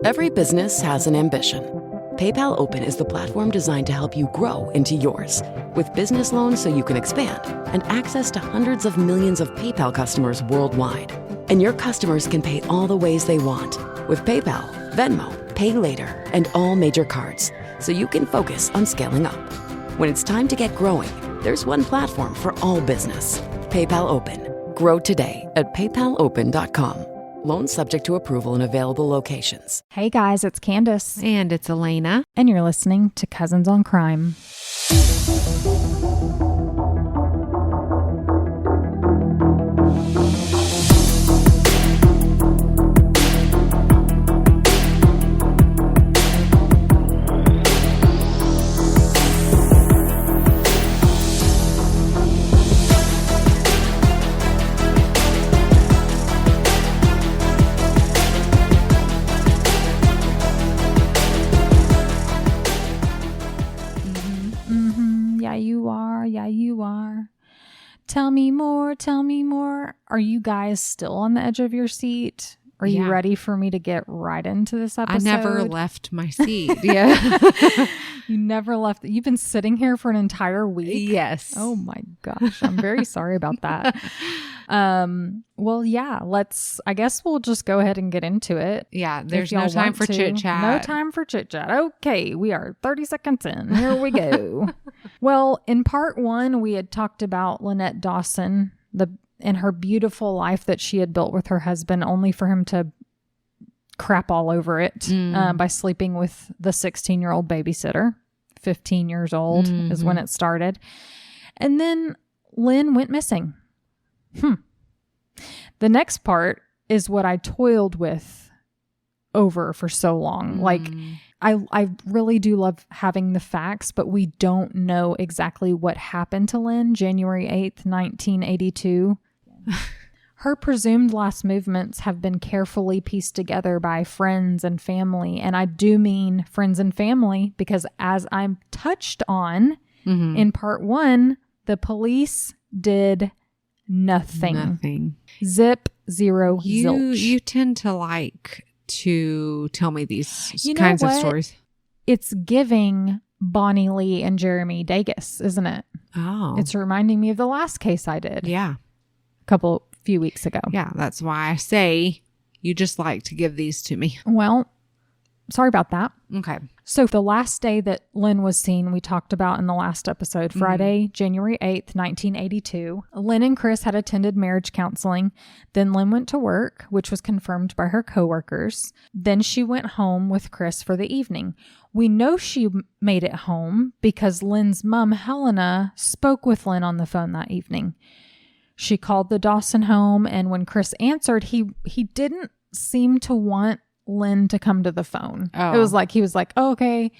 Every business has an ambition. PayPal Open is the platform designed to help you grow into yours. With business loans so you can expand and access to hundreds of millions of PayPal customers worldwide. And your customers can pay all the ways they want with PayPal, Venmo, Pay Later, and all major cards, so you can focus on scaling up. When it's time to get growing, there's one platform for all business. PayPal Open. Grow today at paypalopen.com. Loans subject to approval in available locations. Hey guys, it's Candace. And it's Elena. And you're listening to Cousins on Crime. Yeah, you are. Tell me more, tell me more. Are you guys still on the edge of your seat? Are you ready for me to get right into this episode? I never left my seat. Yeah. You never left. You've been sitting here for an entire week? Yes. Oh my gosh. I'm very sorry about that. Well, yeah, I guess we'll just go ahead and get into it. Yeah. There's no time for chit chat. No time for chit chat. Okay. We are 30 seconds in. Here we go. Well, in part 1, we had talked about Lynette Dawson, and her beautiful life that she had built with her husband, only for him to crap all over it by sleeping with the 16-year-old babysitter. 15 years old is when it started. And then Lynn went missing. The next part is what I toiled with over for so long. Like, I really do love having the facts, but we don't know exactly what happened to Lynn January 8th, 1982. Her presumed last movements have been carefully pieced together by friends and family. And I do mean friends and family because, as I'm touched on in part 1, the police did nothing. Zip, zero, zilch. You tend to like to tell me these kinds of stories. It's giving Bonnie Lee and Jeremy Dagus, isn't it? Oh. It's reminding me of the last case I did. Yeah. Few weeks ago. Yeah, that's why I say you just like to give these to me. Well, sorry about that. Okay. So the last day that Lynn was seen, we talked about in the last episode, Friday, January 8th, 1982. Lynn and Chris had attended marriage counseling. Then Lynn went to work, which was confirmed by her coworkers. Then she went home with Chris for the evening. We know she made it home because Lynn's mom, Helena, spoke with Lynn on the phone that evening. She called the Dawson home, and when Chris answered, he didn't seem to want Lynn to come to the phone. Oh. It was like, he was like, oh, okay,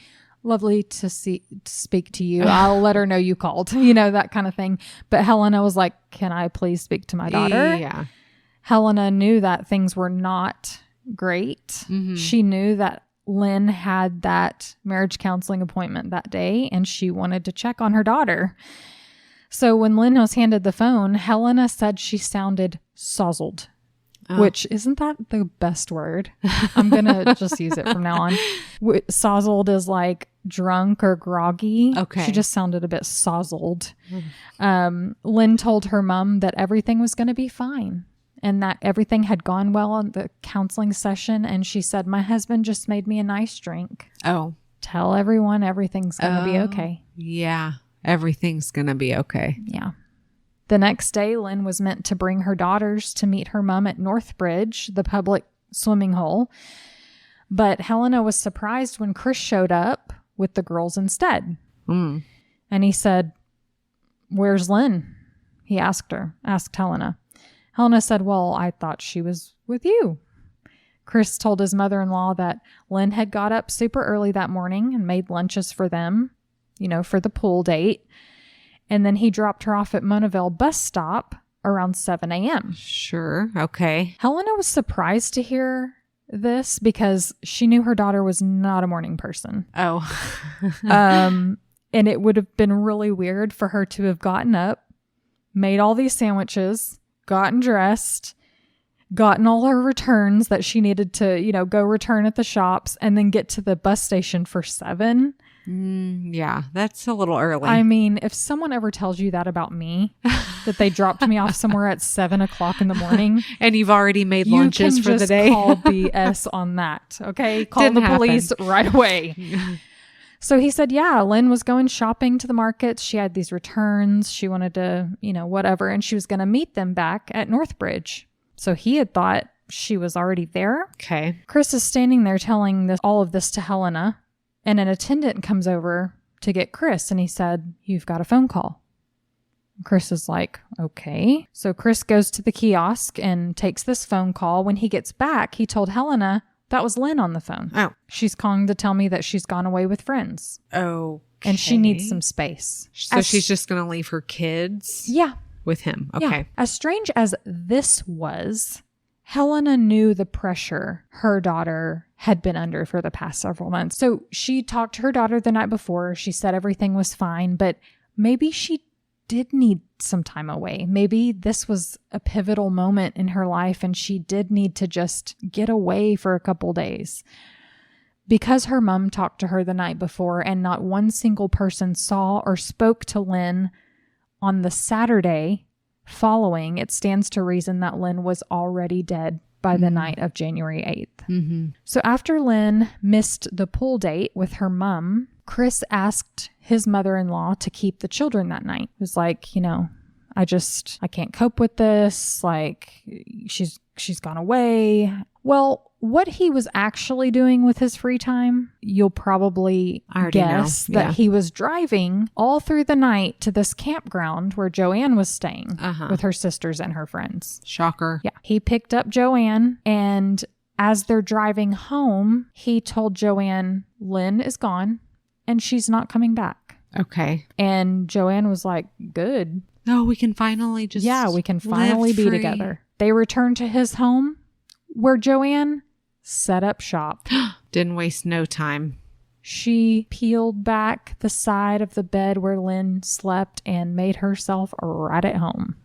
lovely to speak to you. I'll let her know you called, that kind of thing. But Helena was like, can I please speak to my daughter? Yeah. Helena knew that things were not great. Mm-hmm. She knew that Lynn had that marriage counseling appointment that day, and she wanted to check on her daughter. So when Lynn was handed the phone, Helena said she sounded sozzled, which isn't that the best word? I'm going to just use it from now on. Sozzled is like drunk or groggy. Okay. She just sounded a bit sozzled. Lynn told her mom that everything was going to be fine and that everything had gone well on the counseling session. And she said, my husband just made me a nice drink. Oh. Tell everyone everything's going to be okay. Yeah. Everything's going to be okay. Yeah. The next day, Lynn was meant to bring her daughters to meet her mom at Northbridge, the public swimming hole. But Helena was surprised when Chris showed up with the girls instead. And he said, where's Lynn? He asked Helena. Helena said, well, I thought she was with you. Chris told his mother-in-law that Lynn had got up super early that morning and made lunches for them, for the pool date. And then he dropped her off at Monaville bus stop around 7 a.m. Sure. Okay. Helena was surprised to hear this because she knew her daughter was not a morning person. Oh. And it would have been really weird for her to have gotten up, made all these sandwiches, gotten dressed, gotten all her returns that she needed to, go return at the shops, and then get to the bus station for 7. Yeah, that's a little early. I mean, if someone ever tells you that about me, that they dropped me off somewhere at 7 o'clock in the morning, and you've already made lunches for the day, call BS on that. Okay. Call the police right away. So he said, yeah, Lynn was going shopping to the markets. She had these returns. She wanted to, whatever. And she was going to meet them back at Northbridge. So he had thought she was already there. Okay. Chris is standing there telling all of this to Helena. And an attendant comes over to get Chris, and he said, you've got a phone call. Chris is like, okay. So Chris goes to the kiosk and takes this phone call. When he gets back, he told Helena that was Lynn on the phone. Oh. She's calling to tell me that she's gone away with friends. Okay. And she needs some space. So she's just going to leave her kids? Yeah. With him. Okay. Yeah. As strange as this was, Helena knew the pressure her daughter had been under for the past several months. So she talked to her daughter the night before. She said everything was fine, but maybe she did need some time away. Maybe this was a pivotal moment in her life and she did need to just get away for a couple days. Because her mom talked to her the night before and not one single person saw or spoke to Lynn on the Saturday following, it stands to reason that Lynn was already dead by the night of January 8th. Mm-hmm. So after Lynn missed the pool date with her mom, Chris asked his mother-in-law to keep the children that night. It was like, I can't cope with this. Like, she's gone away. Well, what he was actually doing with his free time, you'll probably guess that he was driving all through the night to this campground where Joanne was staying with her sisters and her friends. Shocker. Yeah. He picked up Joanne, and as they're driving home, he told Joanne, Lynn is gone and she's not coming back. Okay. And Joanne was like, good. No, we can finally just we can finally be together. They returned to his home where Joanne set up shop. Didn't waste no time. She peeled back the side of the bed where Lynn slept and made herself right at home.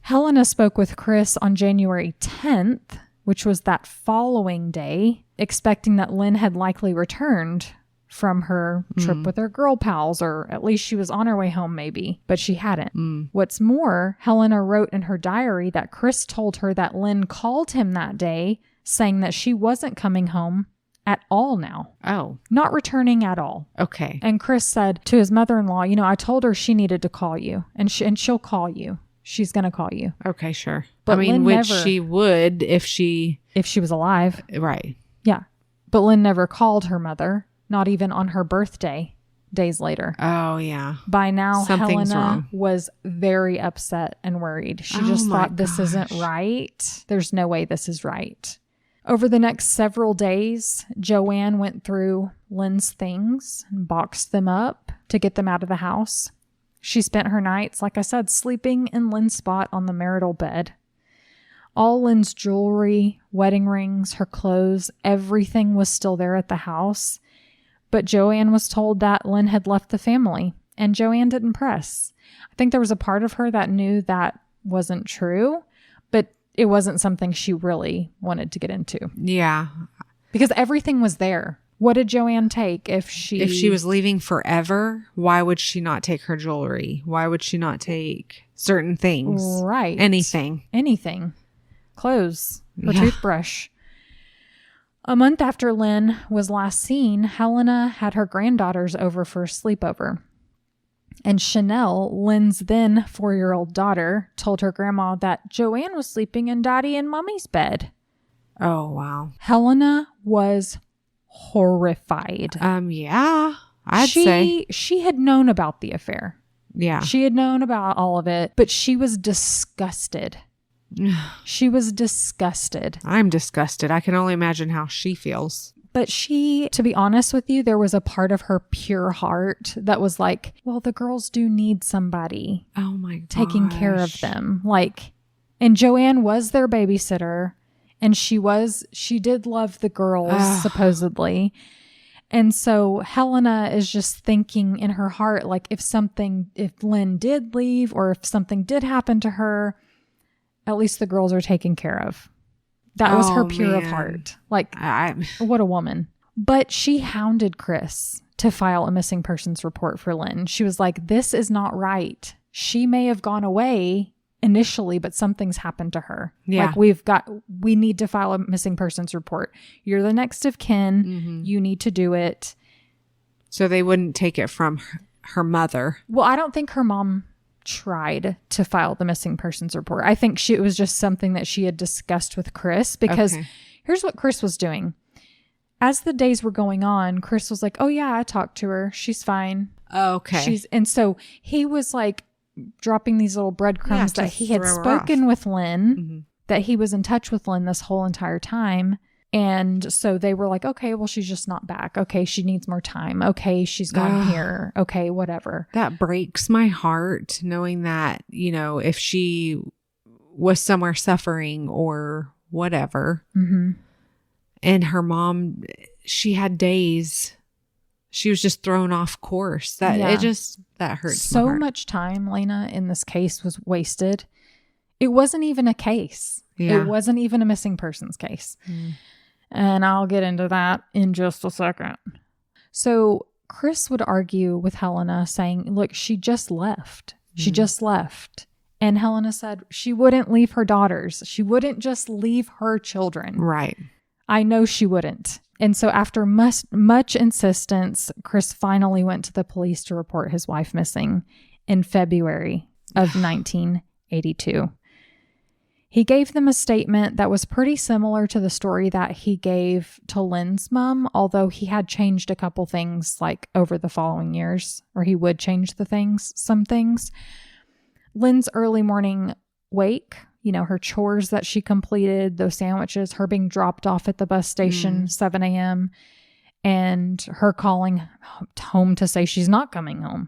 Helena spoke with Chris on January 10th, which was that following day, expecting that Lynn had likely returned from her trip with her girl pals, or at least she was on her way home maybe, but she hadn't. What's more, Helena wrote in her diary that Chris told her that Lynn called him that day saying that she wasn't coming home at all now. Oh. Not returning at all. Okay. And Chris said to his mother-in-law, I told her she needed to call you, and she'll call you. She's going to call you. Okay, sure. But Lynn she would if she was alive. Right. Yeah. But Lynn never called her mother. Not even on her birthday, days later. Oh, yeah. By now, Something's Helena wrong. was very upset and worried. She just thought, this isn't right. There's no way this is right. Over the next several days, Joanne went through Lynn's things and boxed them up to get them out of the house. She spent her nights, like I said, sleeping in Lynn's spot on the marital bed. All Lynn's jewelry, wedding rings, her clothes, everything was still there at the house. But Joanne was told that Lynn had left the family, and Joanne didn't press. I think there was a part of her that knew that wasn't true, but it wasn't something she really wanted to get into. Yeah. Because everything was there. What did Joanne take if she was leaving forever? Why would she not take her jewelry? Why would she not take certain things? Right. Anything. Clothes. Her toothbrush. A month after Lynn was last seen, Helena had her granddaughters over for a sleepover. And Chanel, Lynn's then 4-year-old daughter, told her grandma that Joanne was sleeping in Daddy and Mommy's bed. Oh, wow. Helena was horrified. Yeah, I'd say. She had known about the affair. Yeah. She had known about all of it, but she was disgusted. She was disgusted. I'm disgusted. I can only imagine how she feels. But to be honest with you, there was a part of her pure heart that was like, well, the girls do need somebody. Oh my gosh. Taking care of them. And Joanne was their babysitter, and she did love the girls, supposedly. And so Helena is just thinking in her heart, like if Lynn did leave or if something did happen to her, at least the girls are taken care of. That was her pure of man. heart. Like, what a woman. But she hounded Chris to file a missing persons report for Lynn. She was like, this is not right. She may have gone away initially, but something's happened to her. Yeah. Like, we need to file a missing persons report. You're the next of kin. Mm-hmm. You need to do it. So they wouldn't take it from her mother. Well, I don't think her mom tried to file the missing persons report. I think it was just something that she had discussed with Chris, because here's what Chris was doing. As the days were going on, Chris was like, oh yeah, I talked to her. She's fine. Okay. And so he was like dropping these little breadcrumbs that he had spoken with Lynn, that he was in touch with Lynn this whole entire time. And so they were like, okay, well, she's just not back. Okay, she needs more time. Okay, she's gone here. Okay, whatever. That breaks my heart knowing that, you know, if she was somewhere suffering or whatever, and her mom, she had days, she was just thrown off course. That hurts so my heart. much time, Lena, in this case was wasted. It wasn't even a case. Yeah. It wasn't even a missing persons case. And I'll get into that in just a second. So Chris would argue with Helena saying, look, she just left. She just left. And Helena said she wouldn't leave her daughters. She wouldn't just leave her children. Right. I know she wouldn't. And so after much insistence, Chris finally went to the police to report his wife missing in February of 1982. He gave them a statement that was pretty similar to the story that he gave to Lynn's mom, although he had changed a couple things like over the following years, or he would change some things. Lynn's early morning wake, you know, her chores that she completed, those sandwiches, her being dropped off at the bus station, 7 a.m., and her calling home to say she's not coming home.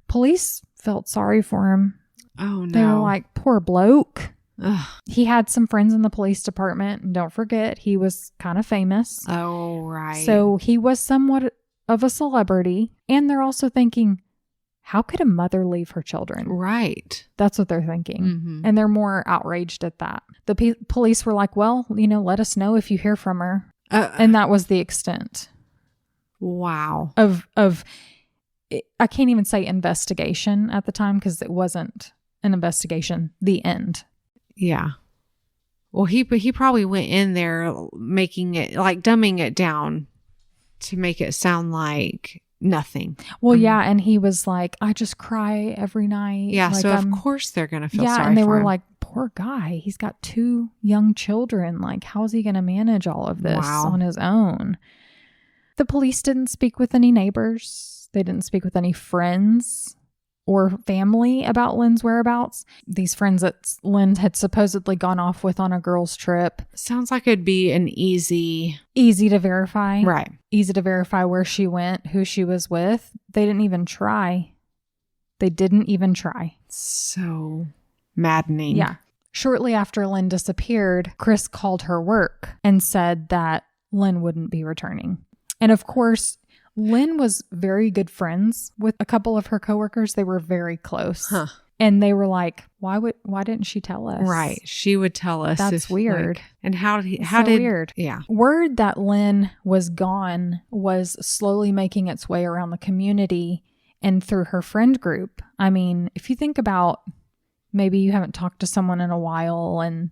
Police felt sorry for him. Oh, no. They were like, poor bloke. Ugh. He had some friends in the police department. And don't forget, he was kind of famous. Oh, right. So he was somewhat of a celebrity. And they're also thinking, how could a mother leave her children? Right. That's what they're thinking. And they're more outraged at that. The police were like, well, you know, let us know if you hear from her. And that was the extent. Wow. Of I can't even say investigation at the time because it wasn't an investigation. The end. Yeah. Well, he probably went in there making it, like, dumbing it down to make it sound like nothing. Well, yeah, and he was like, I just cry every night. Yeah, like, so of course they're going to feel sorry for him. Yeah, and they were like, poor guy. He's got 2 young children. Like, how is he going to manage all of this on his own? The police didn't speak with any neighbors. They didn't speak with any friends or family about Lynn's whereabouts. These friends that Lynn had supposedly gone off with on a girls' trip. Sounds like it'd be an easy to verify. Right. Easy to verify where she went, who she was with. They didn't even try. So maddening. Yeah. Shortly after Lynn disappeared, Chris called her work and said that Lynn wouldn't be returning. And of course, Lynn was very good friends with a couple of her coworkers. They were very close. And they were like, why didn't she tell us? Right. She would tell us. That's weird. Like, and how did weird. Yeah. Word that Lynn was gone was slowly making its way around the community and through her friend group. I mean, if you think about maybe you haven't talked to someone in a while and,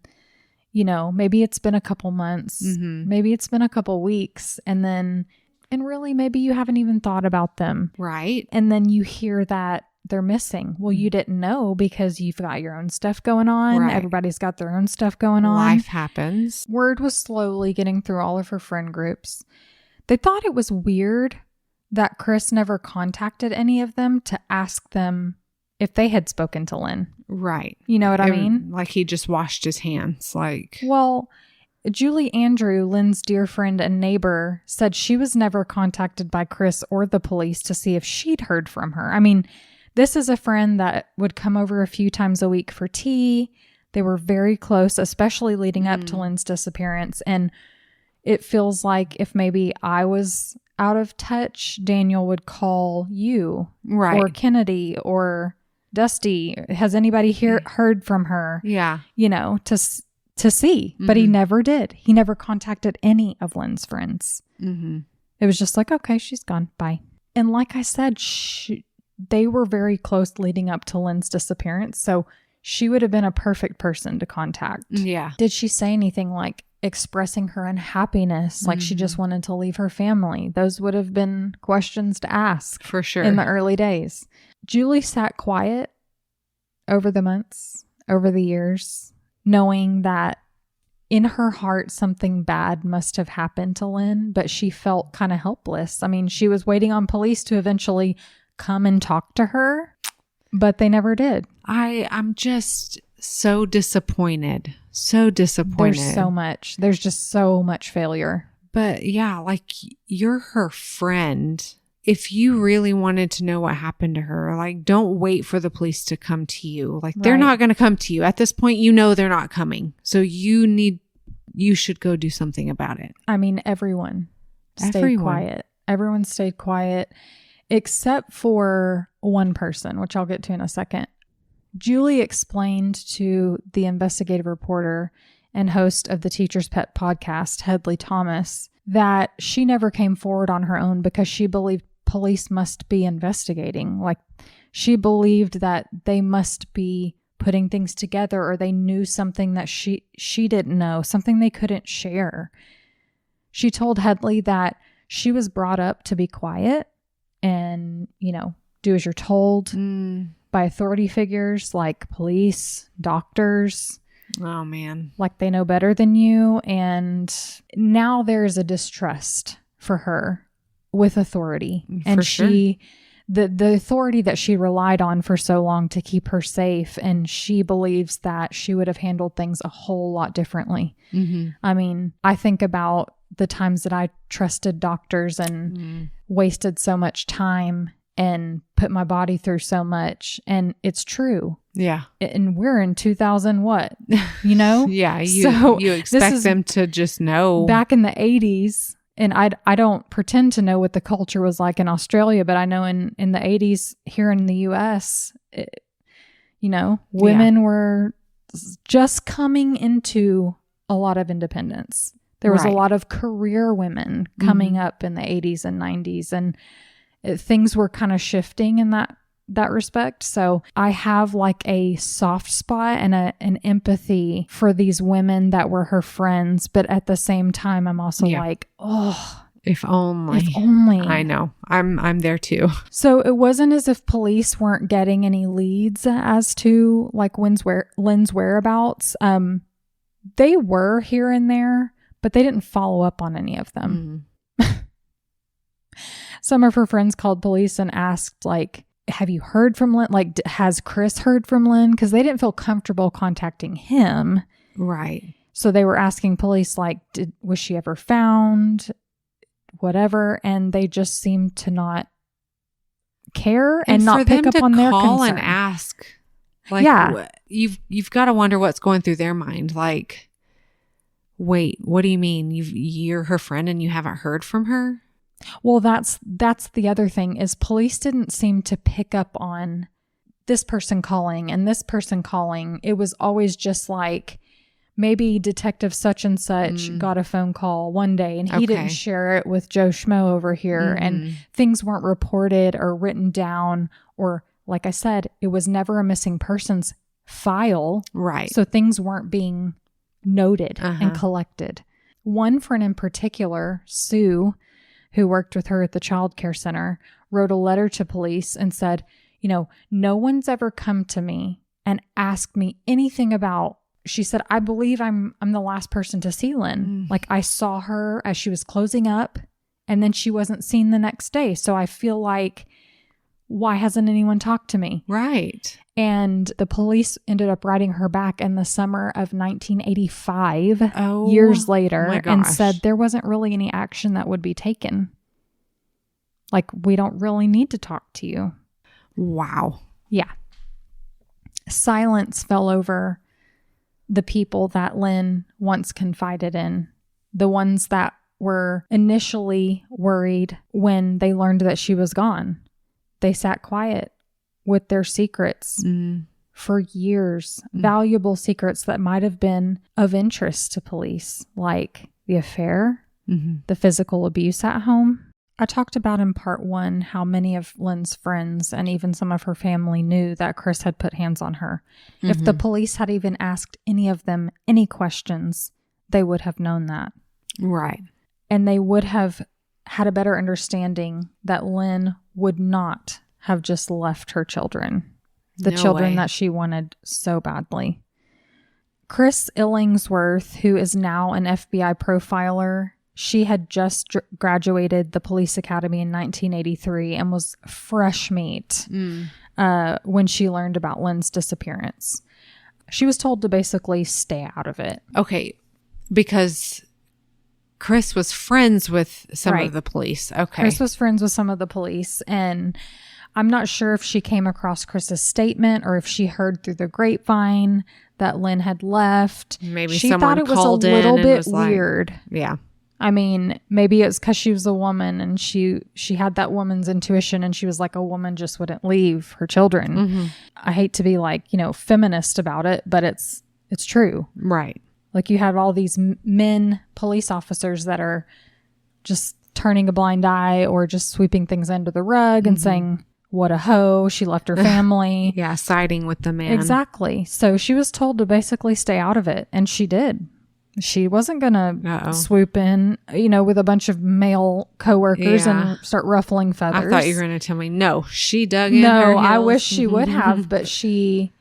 you know, maybe it's been a couple months, maybe it's been a couple weeks, and really maybe you haven't even thought about them. Right. And then you hear that they're missing. Well, you didn't know because you've got your own stuff going on. Right. Everybody's got their own stuff going on. Life happens. Word was slowly getting through all of her friend groups. They thought it was weird that Chris never contacted any of them to ask them if they had spoken to Lynn. Right. You know what I mean? Like he just washed his hands. Like, well, Julie Andrew, Lynn's dear friend and neighbor, said she was never contacted by Chris or the police to see if she'd heard from her. I mean, this is a friend that would come over a few times a week for tea. They were very close, especially leading up to Lynn's disappearance. And it feels like if maybe I was out of touch, Daniel would call you, right, or Kennedy, or Dusty, has anybody heard from her? Yeah. To see. But he never did. He never contacted any of Lynn's friends. Mm-hmm. It was just like, okay, she's gone. Bye. And like I said, they were very close leading up to Lynn's disappearance. So she would have been a perfect person to contact. Yeah. Did she say anything like expressing her unhappiness, like she just wanted to leave her family? Those would have been questions to ask. For sure. In the early days. Julie sat quiet over the months, over the years, knowing that in her heart, something bad must have happened to Lynn, but she felt kind of helpless. I mean, she was waiting on police to eventually come and talk to her, but they never did. I'm just so disappointed. So disappointed. There's just so much failure. But yeah, like, you're her friend. If you really wanted to know what happened to her, like, don't wait for the police to come to you. Like, they're not going to come to you. At this point, they're not coming. So you should go do something about it. I mean, everyone stayed quiet. Everyone stayed quiet except for one person, which I'll get to in a second. Julie explained to the investigative reporter and host of the Teacher's Pet podcast, Hedley Thomas, that she never came forward on her own because she believed police must be investigating. Like, she believed that they must be putting things together, or they knew something that she didn't know, something they couldn't share. She told Hedley that she was brought up to be quiet and, do as you're told by authority figures like police, doctors. Oh, man. Like, they know better than you. And now there's a distrust for her with authority. And the authority that she relied on for so long to keep her safe. And she believes that she would have handled things a whole lot differently. Mm-hmm. I mean, I think about the times that I trusted doctors and wasted so much time and put my body through so much. And it's true. Yeah. And we're in 2000 what? Yeah. You expect them to just know. Back in the 80s, and I don't pretend to know what the culture was like in Australia, but I know in the 80s here in the US, women were just coming into a lot of independence. There was a lot of career women coming up in the 80s and 90s, and things were kind of shifting in that respect. So I have like a soft spot and an empathy for these women that were her friends. But at the same time, I'm also like, oh, if only. I know. I'm there too. So it wasn't as if police weren't getting any leads as to like Lynn's whereabouts. They were here and there, but they didn't follow up on any of them. Some of her friends called police and asked, like, have you heard from Lynn? Like, has Chris heard from Lynn? Because they didn't feel comfortable contacting him. Right. So they were asking police, like, was she ever found? Whatever. And they just seemed to not care and not pick up on their concern. Call and ask. Like, you've got to wonder what's going through their mind. Like, wait, what do you mean? You're her friend and you haven't heard from her? Well, that's the other thing is police didn't seem to pick up on this person calling and this person calling. It was always just like maybe Detective such and such got a phone call one day and he didn't share it with Joe Schmo over here, and things weren't reported or written down, or like I said, it was never a missing persons file. Right. So things weren't being noted and collected. One friend in particular, Sue, who worked with her at the child care center, wrote a letter to police and said, no one's ever come to me and asked me anything about, she said, I believe I'm the last person to see Lynn. Like, I saw her as she was closing up and then she wasn't seen the next day. So I feel like, why hasn't anyone talked to me? Right. And the police ended up writing her back in the summer of 1985, years later, and said there wasn't really any action that would be taken. Like, we don't really need to talk to you. Wow. Yeah. Silence fell over the people that Lynn once confided in, the ones that were initially worried when they learned that she was gone. They sat quiet. with their secrets for years, valuable secrets that might have been of interest to police, like the affair, the physical abuse at home. I talked about in part 1 how many of Lynn's friends and even some of her family knew that Chris had put hands on her. If the police had even asked any of them any questions, they would have known that. Right. And they would have had a better understanding that Lynn would not have just left her children, the children that she wanted so badly. Chris Illingsworth, who is now an FBI profiler, she had just graduated the police academy in 1983 and was fresh meat when she learned about Lynn's disappearance. She was told to basically stay out of it. Okay, because Chris was friends with some of the police. Okay. Chris was friends with some of the police, and I'm not sure if she came across Chris's statement or if she heard through the grapevine that Lynn had left. Maybe she someone thought it was called a in little and bit was like, weird. Yeah. I mean, maybe it's because she was a woman and she had that woman's intuition, and she was like, a woman just wouldn't leave her children. I hate to be like, feminist about it, but it's true. Right. Like, you have all these men police officers that are just turning a blind eye or just sweeping things under the rug and saying, what a hoe, she left her family. Yeah, siding with the man. Exactly. So she was told to basically stay out of it, and she did. She wasn't going to swoop in, with a bunch of male coworkers and start ruffling feathers. I thought you were going to tell me, no, she dug in her No, heels. I wish she would have, but she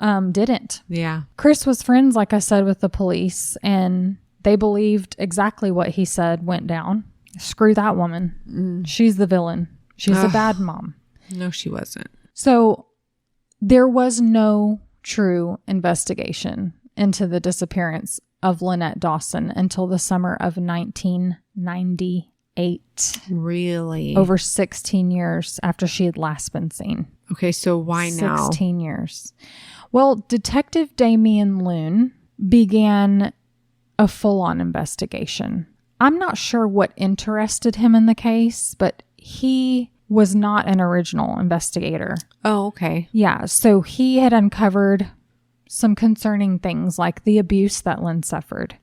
didn't. Yeah. Chris was friends, like I said, with the police, and they believed exactly what he said went down. Screw that woman. She's the villain. She's a bad mom. No, she wasn't. So there was no true investigation into the disappearance of Lynette Dawson until the summer of 1998. Really? Over 16 years after she had last been seen. Okay, so why now? 16 years. Well, Detective Damian Loon began a full-on investigation. I'm not sure what interested him in the case, but he was not an original investigator. Oh, okay. Yeah, so he had uncovered some concerning things like the abuse that Lynn suffered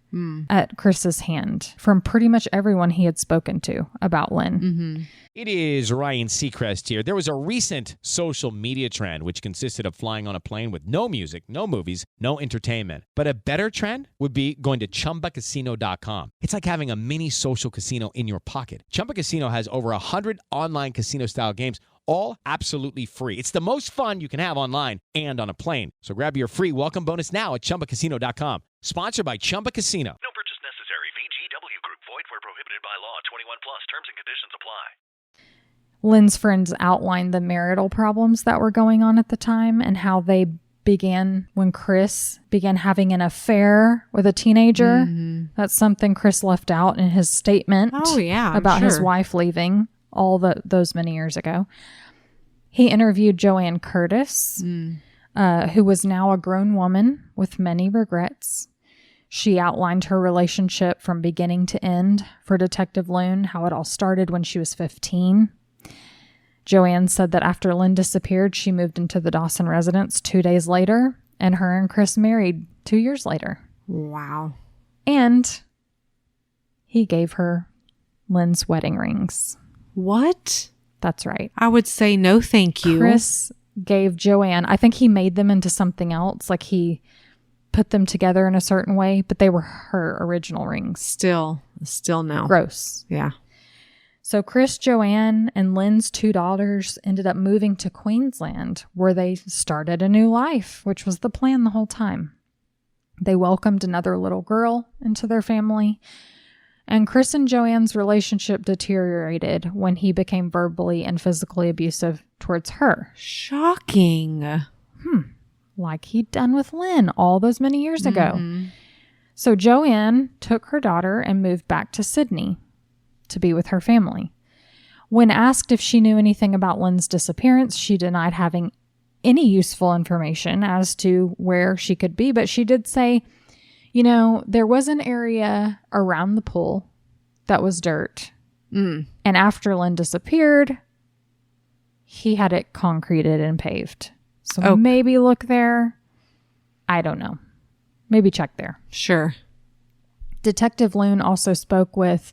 at Chris's hand from pretty much everyone he had spoken to about Lynn. It is Ryan Seacrest here. There was a recent social media trend which consisted of flying on a plane with no music, no movies, no entertainment. But a better trend would be going to ChumbaCasino.com. It's like having a mini social casino in your pocket. Chumba Casino has over 100 online casino-style games, all absolutely free. It's the most fun you can have online and on a plane. So grab your free welcome bonus now at ChumbaCasino.com. Sponsored by Chumba Casino. No purchase necessary. VGW Group. Void where prohibited by law. 21 plus. Terms and conditions apply. Lynn's friends outlined the marital problems that were going on at the time and how they began when Chris began having an affair with a teenager. That's something Chris left out in his statement about his wife leaving those many years ago. He interviewed Joanne Curtis, who was now a grown woman with many regrets. She outlined her relationship from beginning to end for Detective Loon, how it all started when she was 15. Joanne said that after Lynn disappeared, she moved into the Dawson residence 2 days later, and her and Chris married 2 years later. Wow. And he gave her Lynn's wedding rings. What? That's right. I would say no thank you. Chris gave Joanne, I think he made them into something else, like he put them together in a certain way, but they were her original rings. Still no. Gross. Yeah. So Chris, Joanne, and Lynn's 2 daughters ended up moving to Queensland, where they started a new life, which was the plan the whole time. They welcomed another little girl into their family, and Chris and Joanne's relationship deteriorated when he became verbally and physically abusive towards her. Shocking. Like he'd done with Lynn all those many years ago. So Joanne took her daughter and moved back to Sydney to be with her family. When asked if she knew anything about Lynn's disappearance, she denied having any useful information as to where she could be, but she did say, there was an area around the pool that was dirt. And after Lynn disappeared, he had it concreted and paved. So maybe look there. I don't know. Maybe check there. Sure. Detective Loon also spoke with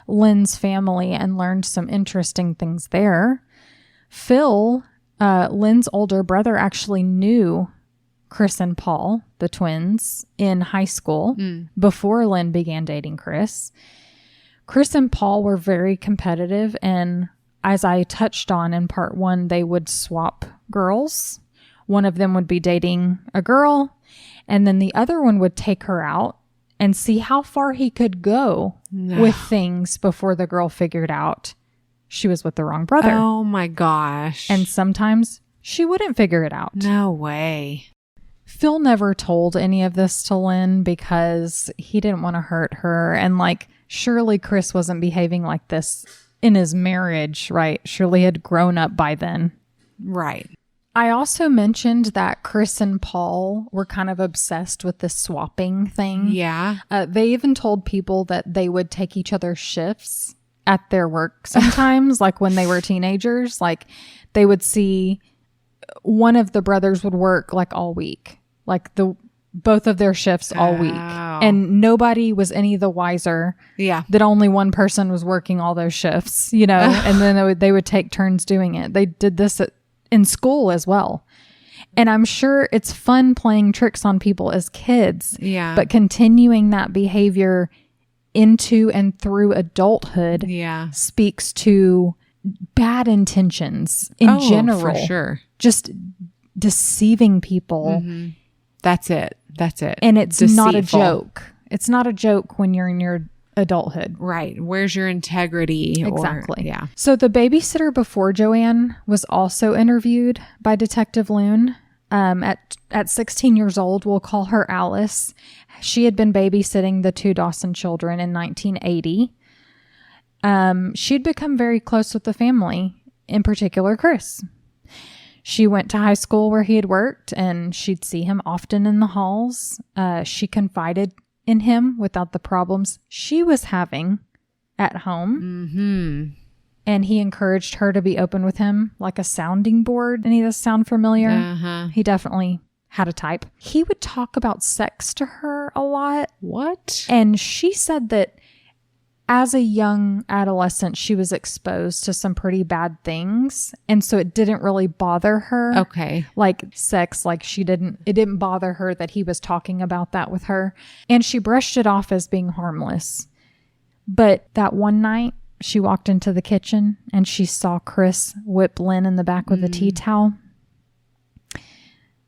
Lynn's family and learned some interesting things there. Phil, Lynn's older brother, actually knew Chris and Paul, the twins, in high school before Lynn began dating Chris. Chris and Paul were very competitive, and as I touched on in part 1, they would swap girls. One of them would be dating a girl, and then the other one would take her out and see how far he could go with things before the girl figured out she was with the wrong brother. Oh my gosh. And sometimes she wouldn't figure it out. No way. Phil never told any of this to Lynn because he didn't want to hurt her. And like, surely Chris wasn't behaving like this in his marriage, right? Surely he had grown up by then. Right. I also mentioned that Chris and Paul were kind of obsessed with this swapping thing. Yeah. They even told people that they would take each other's shifts at their work sometimes, like when they were teenagers. Like they would see one of the brothers would work like all week, like both of their shifts all week. And nobody was any the wiser that only one person was working all those shifts, you know, and then they would take turns doing it. They did this in school as well. And I'm sure it's fun playing tricks on people as kids. Yeah. But continuing that behavior into and through adulthood speaks to bad intentions in general. For sure. Just deceiving people. Mm-hmm. That's it. And it's not a joke. It's not a joke when you're in your adulthood. Right. Where's your integrity? Exactly. So the babysitter before Joanne was also interviewed by Detective Loon. At 16 years old, we'll call her Alice. She had been babysitting the 2 Dawson children in 1980. She'd become very close with the family, in particular Chris. She went to high school where he had worked, and she'd see him often in the halls. She confided in him without the problems she was having at home. Mm-hmm. And he encouraged her to be open with him like a sounding board. Any of this sound familiar? Uh-huh. He definitely had a type. He would talk about sex to her a lot. What? And she said that as a young adolescent, she was exposed to some pretty bad things. And so it didn't really bother her. Okay. Like sex, like it didn't bother her that he was talking about that with her. And she brushed it off as being harmless. But that one night, she walked into the kitchen and she saw Chris whip Lynn in the back with a tea towel.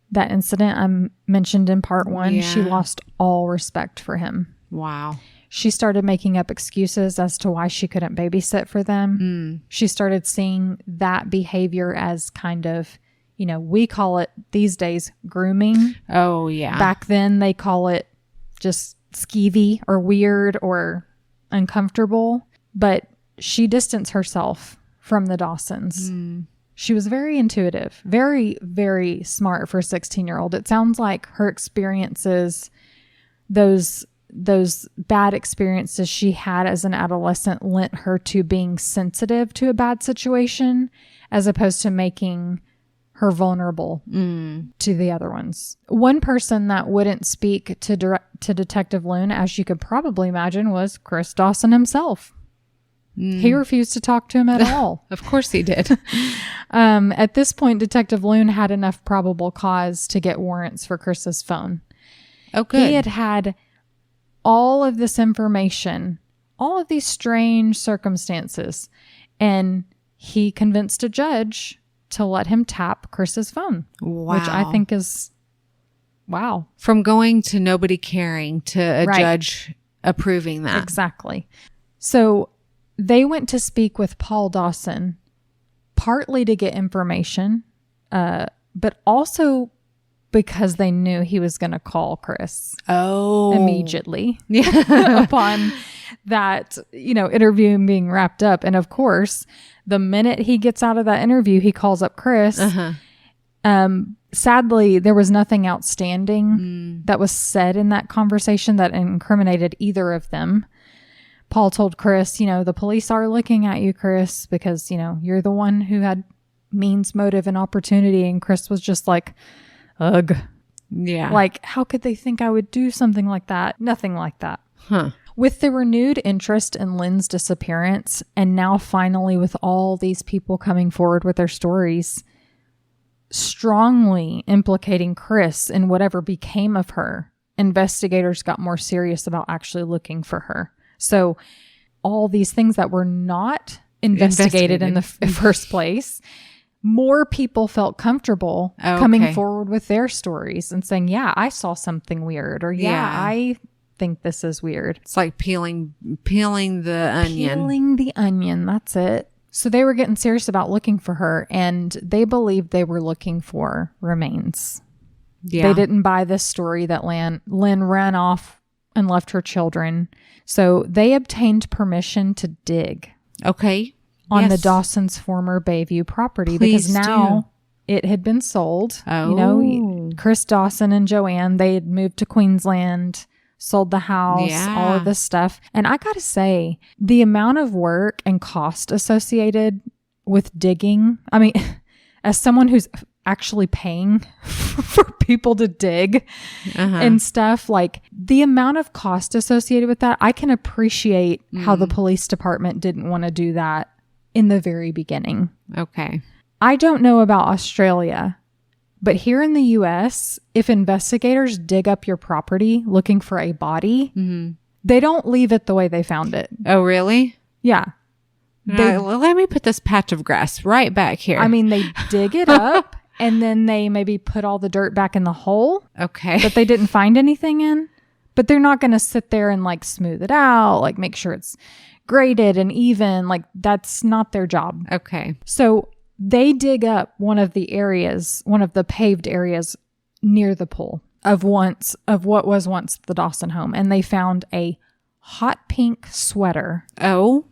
That incident I mentioned in part 1, she lost all respect for him. Wow. She started making up excuses as to why she couldn't babysit for them. She started seeing that behavior as kind of, you know, we call it these days grooming. Oh, yeah. Back then they call it just skeevy or weird or uncomfortable. But she distanced herself from the Dawsons. She was very intuitive, very, very smart for a 16-year-old. It sounds like her experiences, those bad experiences she had as an adolescent lent her to being sensitive to a bad situation as opposed to making her vulnerable to the other ones. One person that wouldn't speak to Detective Loon, as you could probably imagine, was Chris Dawson himself. He refused to talk to him at all. Of course he did. At this point, Detective Loon had enough probable cause to get warrants for Chris's phone. Oh, good. He had all of this information, all of these strange circumstances, and he convinced a judge to let him tap Chris's phone. Wow. Which I think is, wow. From going to nobody caring to a judge approving that. Exactly. So they went to speak with Paul Dawson, partly to get information, but also because they knew he was going to call Chris immediately upon that, you know, interview being wrapped up. And of course, the minute he gets out of that interview, he calls up Chris. Sadly, there was nothing outstanding that was said in that conversation that incriminated either of them. Paul told Chris, you know, the police are looking at you, Chris, because, you know, you're the one who had means, motive, and opportunity. And Chris was just like, ugh. Yeah. Like, how could they think I would do something like that? Nothing like that. Huh. With the renewed interest in Lynn's disappearance, and now finally with all these people coming forward with their stories, strongly implicating Chris in whatever became of her, investigators got more serious about actually looking for her. So all these things that were not investigated in the first place, more people felt comfortable coming forward with their stories and saying, yeah, I saw something weird, or I think this is weird. It's like peeling the onion. Peeling the onion, that's it. So they were getting serious about looking for her, and they believed they were looking for remains. Yeah. They didn't buy this story that Lynn ran off and left her children. So they obtained permission to dig. Okay. On the Dawson's former Bayview property. Please because now it had been sold. Oh. You know, Chris Dawson and Joanne, they had moved to Queensland, sold the house, all of this stuff. And I got to say, the amount of work and cost associated with digging, I mean, as someone who's actually paying for people to dig and stuff, like the amount of cost associated with that, I can appreciate how the police department didn't want to do that in the very beginning. Okay. I don't know about Australia, but here in the US, if investigators dig up your property looking for a body, they don't leave it the way they found it. Oh, really? Yeah. Let me put this patch of grass right back here. I mean, they dig it up and then they maybe put all the dirt back in the hole okay. that they didn't find anything in. But they're not going to sit there and like smooth it out, like make sure it's graded and even. Like that's not their job. Okay. So they dig up one of the paved areas near the pool of what was once the Dawson home. And they found a hot pink sweater. Oh.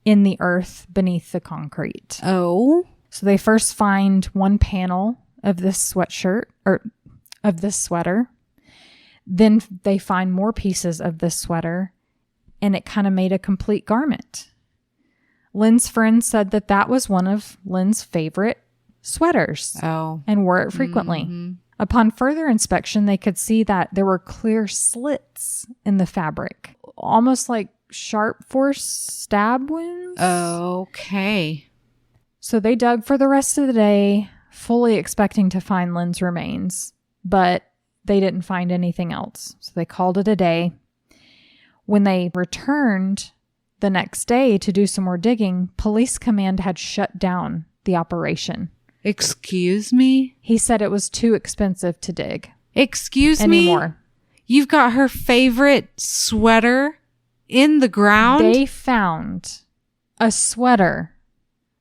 In the earth beneath the concrete. Oh. So they first find one panel of this sweatshirt or of this sweater. Then they find more pieces of this sweater and it kind of made a complete garment. Lynn's friend said that was one of Lynn's favorite sweaters. Oh. And wore it frequently. Mm-hmm. Upon further inspection, they could see that there were clear slits in the fabric, almost like sharp force stab wounds. Okay. So they dug for the rest of the day, fully expecting to find Lynn's remains, but they didn't find anything else. So they called it a day. When they returned the next day to do some more digging, police command had shut down the operation. Excuse me? He said it was too expensive to dig. Excuse anymore. Me? You've got her favorite sweater in the ground? They found a sweater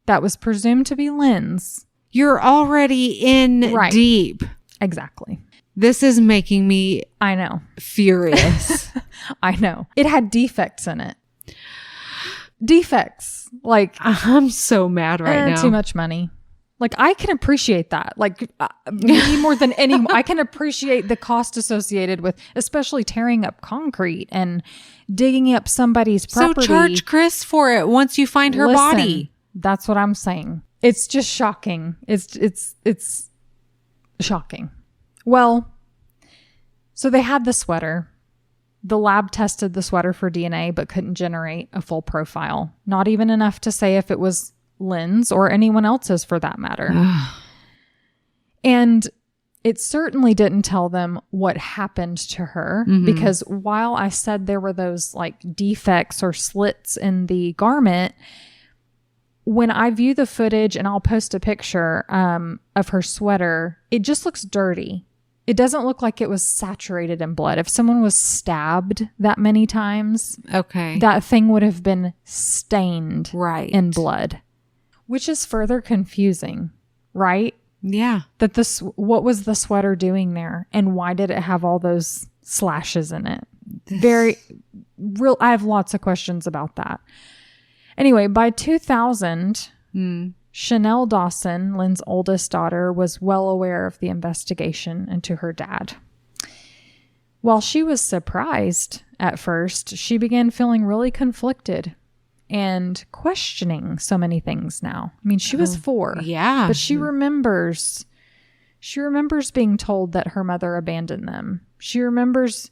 that was presumed to be Lynn's. You're already in deep. Exactly. This is making me I know. Furious. I know. It had defects in it. Defects. Like I'm so mad right now. Too much money. Like I can appreciate that. Like maybe more than anyone, I can appreciate the cost associated with especially tearing up concrete and digging up somebody's property. So charge Chris for it once you find her body. That's what I'm saying. It's just shocking. It's shocking. Well, so they had the sweater. The lab tested the sweater for DNA, but couldn't generate a full profile. Not even enough to say if it was Lynn's or anyone else's for that matter. And it certainly didn't tell them what happened to her because while I said there were those like defects or slits in the garment, when I view the footage, and I'll post a picture of her sweater, it just looks dirty. It doesn't look like it was saturated in blood. If someone was stabbed that many times, that thing would have been stained in blood, which is further confusing, right? Yeah. That what was the sweater doing there, and why did it have all those slashes in it? I have lots of questions about that. Anyway, by 2000, Chanel Dawson, Lynn's oldest daughter, was well aware of the investigation into her dad. While she was surprised at first, she began feeling really conflicted and questioning so many things now. I mean, she was 4. Yeah. But she remembers being told that her mother abandoned them. She remembers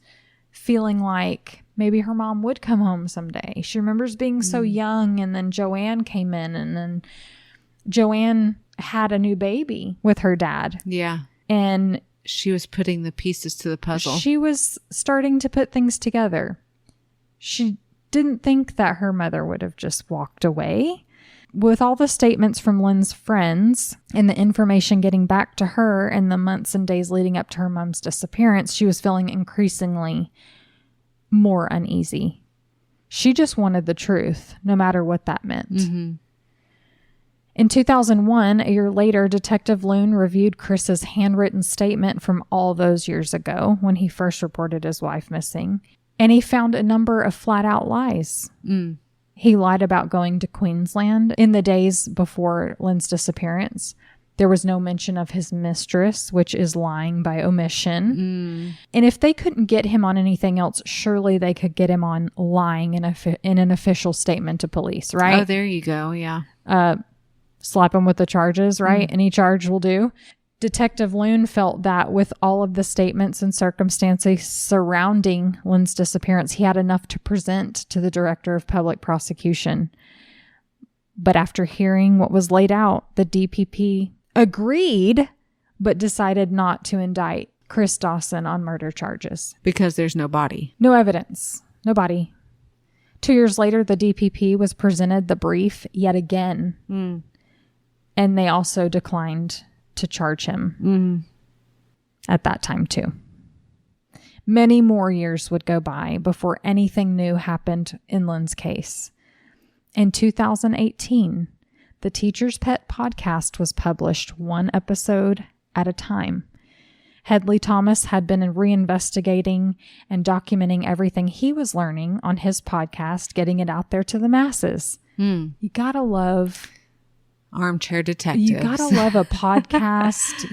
feeling like maybe her mom would come home someday. She remembers being so young, and then Joanne came in, and then Joanne had a new baby with her dad. Yeah. And she was putting the pieces to the puzzle. She was starting to put things together. She didn't think that her mother would have just walked away. With all the statements from Lynn's friends and the information getting back to her in the months and days leading up to her mom's disappearance, she was feeling increasingly more uneasy. She just wanted the truth, no matter what that meant. Mm-hmm. In 2001, a year later, Detective Loon reviewed Chris's handwritten statement from all those years ago when he first reported his wife missing, and he found a number of flat-out lies. He lied about going to Queensland in the days before Lynn's disappearance. There was no mention of his mistress, which is lying by omission. And if they couldn't get him on anything else, surely they could get him on lying in an official statement to police, right? Oh, there you go. Yeah. Slap him with the charges, right? Any charge will do. Detective Loon felt that with all of the statements and circumstances surrounding Lynn's disappearance, he had enough to present to the Director of Public Prosecution. But after hearing what was laid out, the DPP agreed, but decided not to indict Chris Dawson on murder charges. Because there's no body. No evidence. No body. 2 years later, the DPP was presented the brief yet again. And they also declined to charge him at that time too. Many more years would go by before anything new happened in Lynn's case. In 2018, the Teacher's Pet podcast was published one episode at a time. Headley Thomas had been reinvestigating and documenting everything he was learning on his podcast, getting it out there to the masses. You gotta love... Armchair detectives. You gotta love a podcast,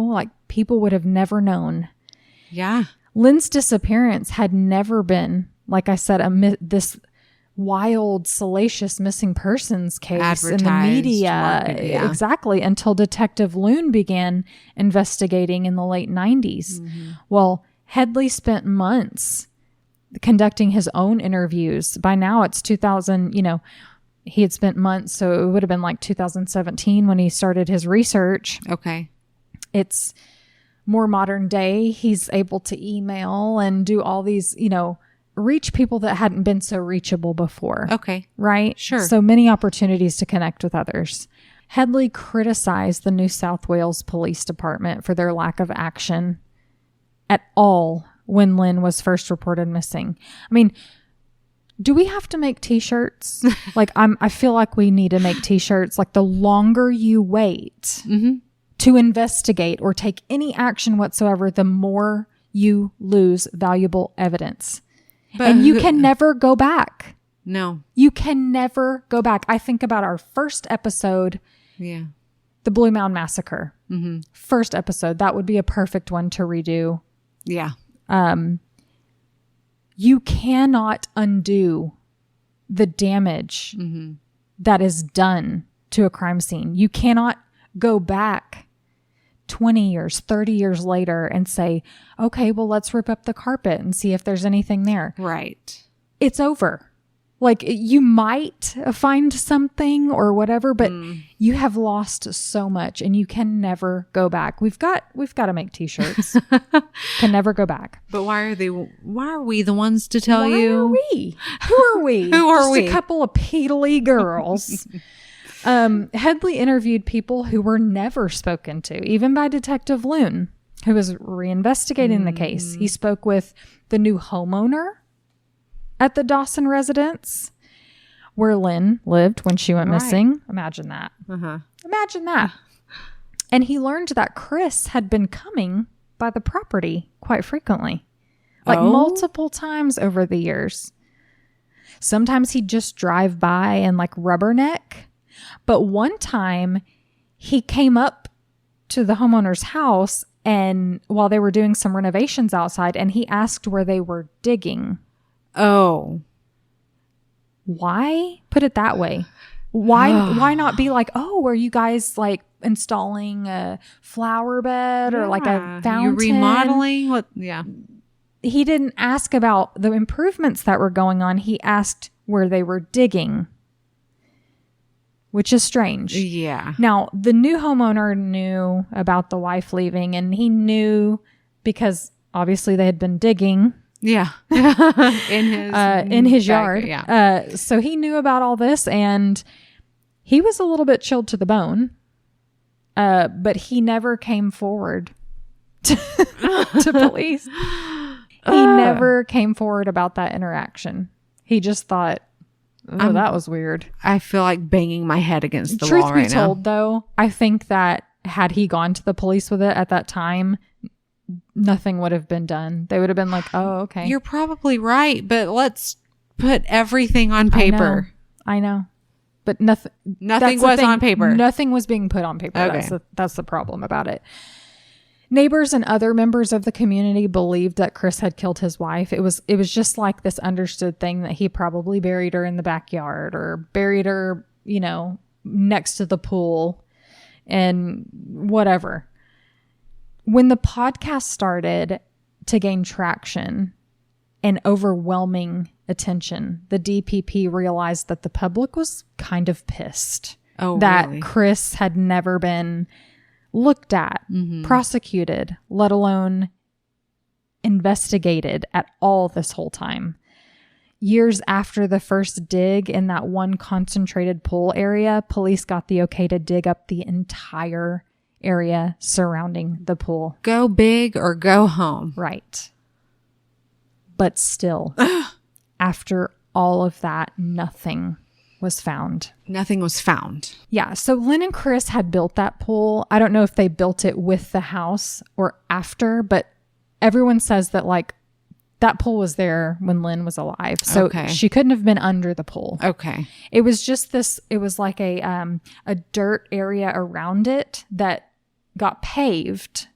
like people would have never known. Yeah. Lynn's disappearance had never been, like I said, this wild, salacious missing persons case in the media. Market, yeah. Exactly. Until Detective Loon began investigating in the late 90s. Well, Headley spent months conducting his own interviews. By now it's 2000, he had spent months, so it would have been like 2017 when he started his research. Okay. It's more modern day. He's able to email and do all these, reach people that hadn't been so reachable before. Okay. Right? Sure. So many opportunities to connect with others. Headley criticized the New South Wales Police Department for their lack of action at all when Lynn was first reported missing. I mean, do we have to make t-shirts? I feel like we need to make t-shirts. Like, the longer you wait to investigate or take any action whatsoever, the more you lose valuable evidence. And you can never go back. No. You can never go back. I think about our first episode. Yeah. The Blue Mound Massacre. First episode. That would be a perfect one to redo. Yeah. You cannot undo the damage that is done to a crime scene. You cannot go back 20 years, 30 years later and say, okay, well, let's rip up the carpet and see if there's anything there. Right. It's over. Like, you might find something or whatever, but you have lost so much and you can never go back. We've got to make t-shirts. Can never go back. But why are we the ones to tell you? Why are we? Who are we? Who are we? Just a couple of peedly girls. Headley interviewed people who were never spoken to, even by Detective Loon, who was reinvestigating the case. He spoke with the new homeowner at the Dawson residence where Lynn lived when she went missing. Imagine that. Imagine that. And he learned that Chris had been coming by the property quite frequently, multiple times over the years. Sometimes he'd just drive by and rubberneck. But one time he came up to the homeowner's house and while they were doing some renovations outside, and he asked where they were digging. Oh. Why put it that way? Why not be like, oh, are you guys like installing a flower bed or like a fountain? You're remodeling? What? Yeah. He didn't ask about the improvements that were going on. He asked where they were digging, which is strange. Yeah. Now, the new homeowner knew about the wife leaving, and he knew because obviously they had been digging. Yeah. in his yard. Yeah. So he knew about all this, and he was a little bit chilled to the bone. But he never came forward to police. He never came forward about that interaction. He just thought, that was weird. I feel like banging my head against the Truth wall right now. Truth be told, though, I think that had he gone to the police with it at that time, nothing would have been done. They would have been like, oh, okay. You're probably right, but let's put everything on paper. I know. But nothing was on paper. Nothing was being put on paper. Okay. That's the problem about it. Neighbors and other members of the community believed that Chris had killed his wife. It was just like this understood thing that he probably buried her in the backyard or buried her, next to the pool and whatever. When the podcast started to gain traction and overwhelming attention, the DPP realized that the public was kind of pissed that really? Chris had never been looked at, prosecuted, let alone investigated at all this whole time. Years after the first dig in that one concentrated pool area, police got the okay to dig up the entire area surrounding the pool. Go big or go home. Right. But still, after all of that, nothing was found. Nothing was found. Yeah. So Lynn and Chris had built that pool. I don't know if they built it with the house or after, but everyone says that like that pool was there when Lynn was alive. So she couldn't have been under the pool. Okay. It was just this, it was like a dirt area around it that got paved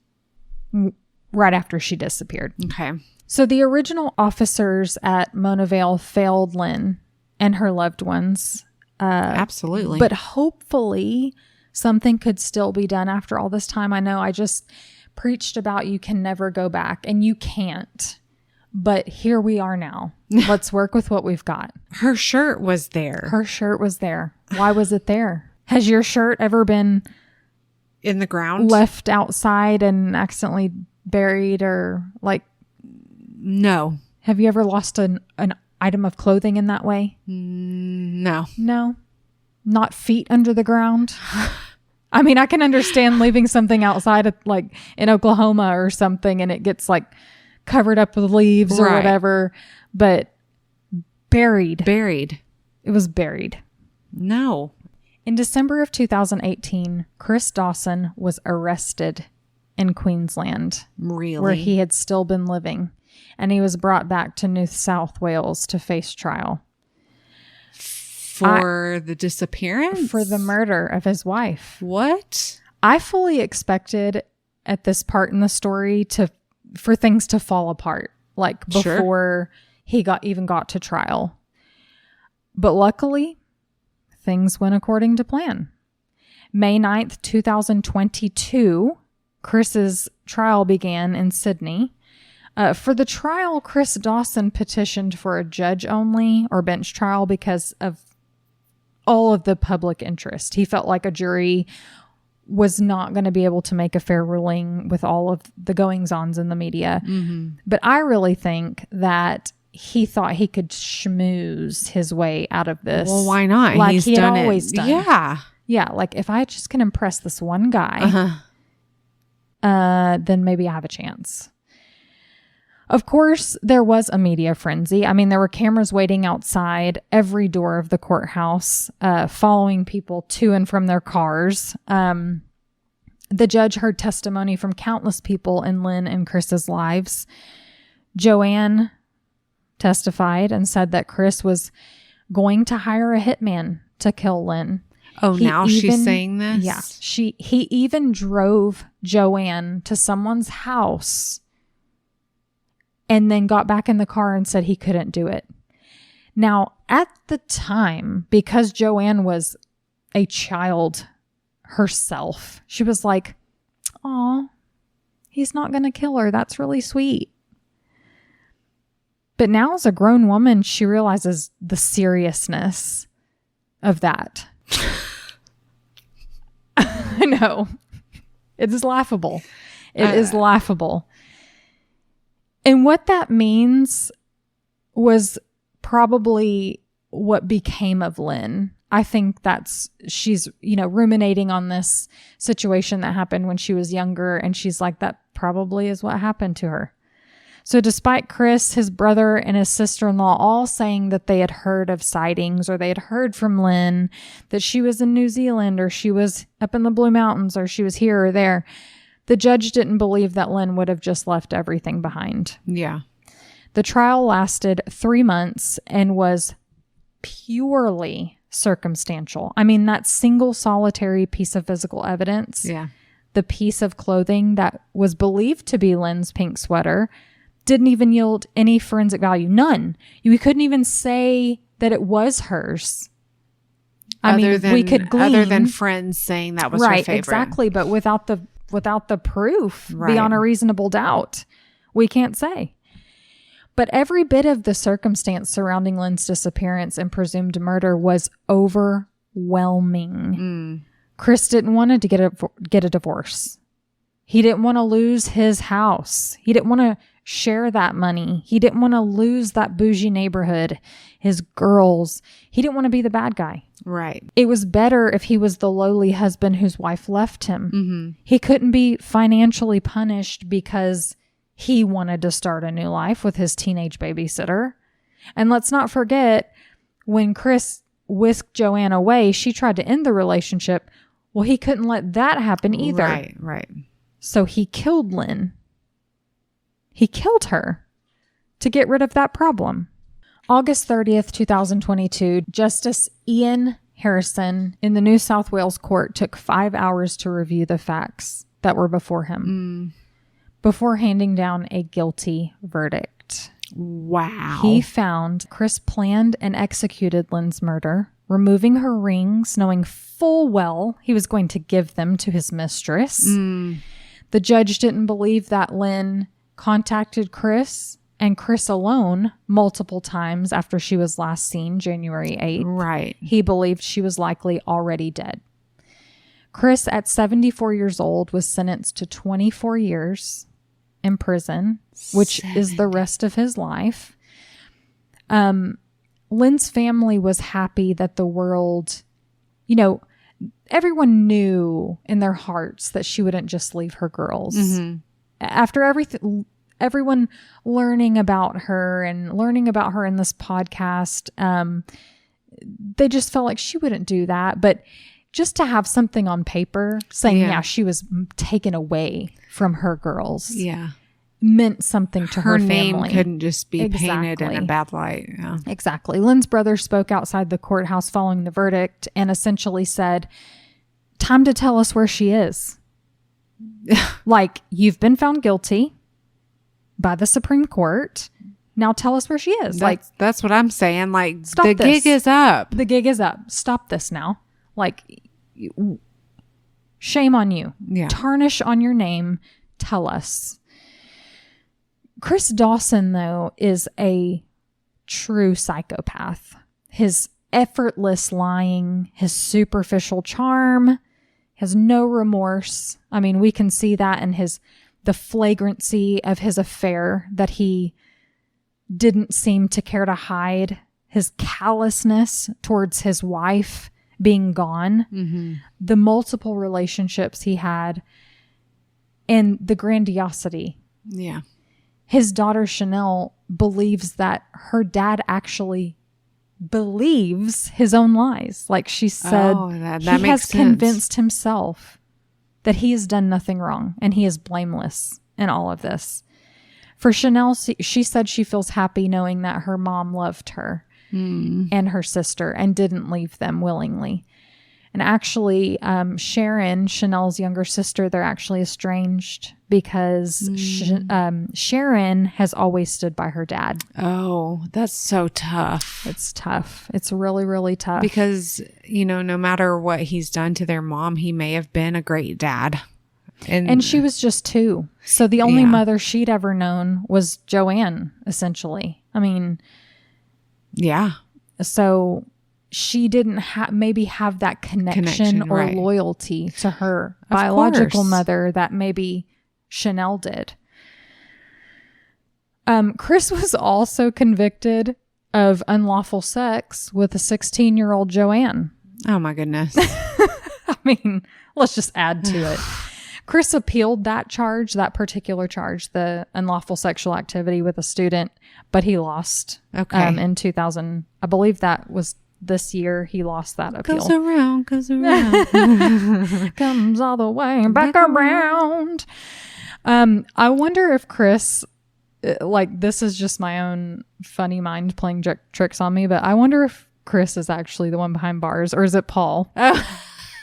right after she disappeared. Okay. So the original officers at Mona Vale failed Lynn and her loved ones. Absolutely. But hopefully something could still be done after all this time. I know I just preached about you can never go back, and you can't. But here we are now. Let's work with what we've got. Her shirt was there. Her shirt was there. Why was it there? Has your shirt ever been in the ground? Left outside and accidentally buried or like... No. Have you ever lost an item of clothing in that way? No. No? Not feet under the ground? I mean, I can understand leaving something outside of, like in Oklahoma or something and it gets like covered up with leaves or whatever, but buried. It was buried. No. In December of 2018, Chris Dawson was arrested in Queensland. Really? Where he had still been living. And he was brought back to New South Wales to face trial. For the disappearance? For the murder of his wife. What? I fully expected at this part in the story for things to fall apart. Like before he got to trial. But luckily, things went according to plan. May 9th, 2022, Chris's trial began in Sydney. For the trial, Chris Dawson petitioned for a judge-only or bench trial because of all of the public interest. He felt like a jury was not going to be able to make a fair ruling with all of the goings-ons in the media. Mm-hmm. But I really think that he thought he could schmooze his way out of this. Well, why not? Like He's he had done always done. Yeah. Yeah, like if I just can impress this one guy, then maybe I have a chance. Of course, there was a media frenzy. I mean, there were cameras waiting outside every door of the courthouse, following people to and from their cars. The judge heard testimony from countless people in Lynn and Chris's lives. Joanne testified and said that Chris was going to hire a hitman to kill Lynn. Oh, now she's saying this? Yeah. He even drove Joanne to someone's house and then got back in the car and said he couldn't do it. Now, at the time, because Joanne was a child herself, she was like, "Aw, he's not going to kill her. That's really sweet." But now as a grown woman, she realizes the seriousness of that. I know. It is laughable. It is laughable. And what that means was probably what became of Lynn. I think she's, ruminating on this situation that happened when she was younger. And she's like, that probably is what happened to her. So despite Chris, his brother, and his sister-in-law all saying that they had heard of sightings, or they had heard from Lynn that she was in New Zealand, or she was up in the Blue Mountains, or she was here or there, the judge didn't believe that Lynn would have just left everything behind. Yeah. The trial lasted 3 months and was purely circumstantial. I mean, that single solitary piece of physical evidence, the piece of clothing that was believed to be Lynn's pink sweater, didn't even yield any forensic value. None. We couldn't even say that it was hers. We could glean. Other than friends saying that was her favorite. Right, exactly. But without the proof beyond a reasonable doubt, we can't say. But every bit of the circumstance surrounding Lynn's disappearance and presumed murder was overwhelming. Chris didn't want to get a divorce. He didn't want to lose his house. He didn't want to share that money. He didn't want to lose that bougie neighborhood, his girls. He didn't want to be the bad guy. Right. It was better if he was the lowly husband whose wife left him. Mm-hmm. He couldn't be financially punished because he wanted to start a new life with his teenage babysitter. And let's not forget, when Chris whisked Joanne away, she tried to end the relationship. Well, he couldn't let that happen either. Right. So he killed Lynn. He killed her to get rid of that problem. August 30th, 2022, Justice Ian Harrison in the New South Wales court took 5 hours to review the facts that were before him before handing down a guilty verdict. Wow. He found Chris planned and executed Lynn's murder, removing her rings, knowing full well he was going to give them to his mistress. The judge didn't believe that Lynn contacted Chris and Chris alone multiple times after she was last seen January 8th. Right. He believed she was likely already dead. Chris, at 74 years old, was sentenced to 24 years in prison, which is the rest of his life. Lynn's family was happy that the world, everyone knew in their hearts that she wouldn't just leave her girls. After everyone learning about her and learning about her in this podcast, they just felt like she wouldn't do that. But just to have something on paper saying, she was taken away from her girls, meant something to her family. Her name couldn't just be painted in a bad light. Yeah. Exactly. Lynn's brother spoke outside the courthouse following the verdict and essentially said, "Time to tell us where she is." Like, you've been found guilty by the Supreme Court. Now tell us where she is. That's what I'm saying. Like, the gig is up. The gig is up. Stop this now. Like, shame on you. Yeah. Tarnish on your name. Tell us. Chris Dawson, though, is a true psychopath. His effortless lying, his superficial charm, has no remorse. I mean, we can see that in the flagrancy of his affair that he didn't seem to care to hide, his callousness towards his wife being gone, the multiple relationships he had, and the grandiosity. Yeah. His daughter Chanel believes that her dad actually believes his own lies. Like she said, that he makes has sense. convinced himself that he has done nothing wrong and he is blameless in all of this. For Chanel, she said she feels happy knowing that her mom loved her and her sister and didn't leave them willingly. And actually, Sharon, Chanel's younger sister, they're actually estranged because Sharon has always stood by her dad. Oh, that's so tough. It's tough. It's really, really tough. Because, no matter what he's done to their mom, he may have been a great dad. And she was just 2. So the only mother she'd ever known was Joanne, essentially. I mean, yeah. So she didn't maybe have that connection or right. loyalty to her Of biological course. mother that maybe Chanel did. Chris was also convicted of unlawful sex with a 16-year-old Joanne. Oh my goodness. I mean, let's just add to it. Chris appealed that particular charge, the unlawful sexual activity with a student, but he lost in 2000. I believe that was this year. He lost that appeal. Goes around. Comes all the way back around. I wonder if Chris, this is just my own funny mind playing tricks on me, but I wonder if Chris is actually the one behind bars, or is it Paul?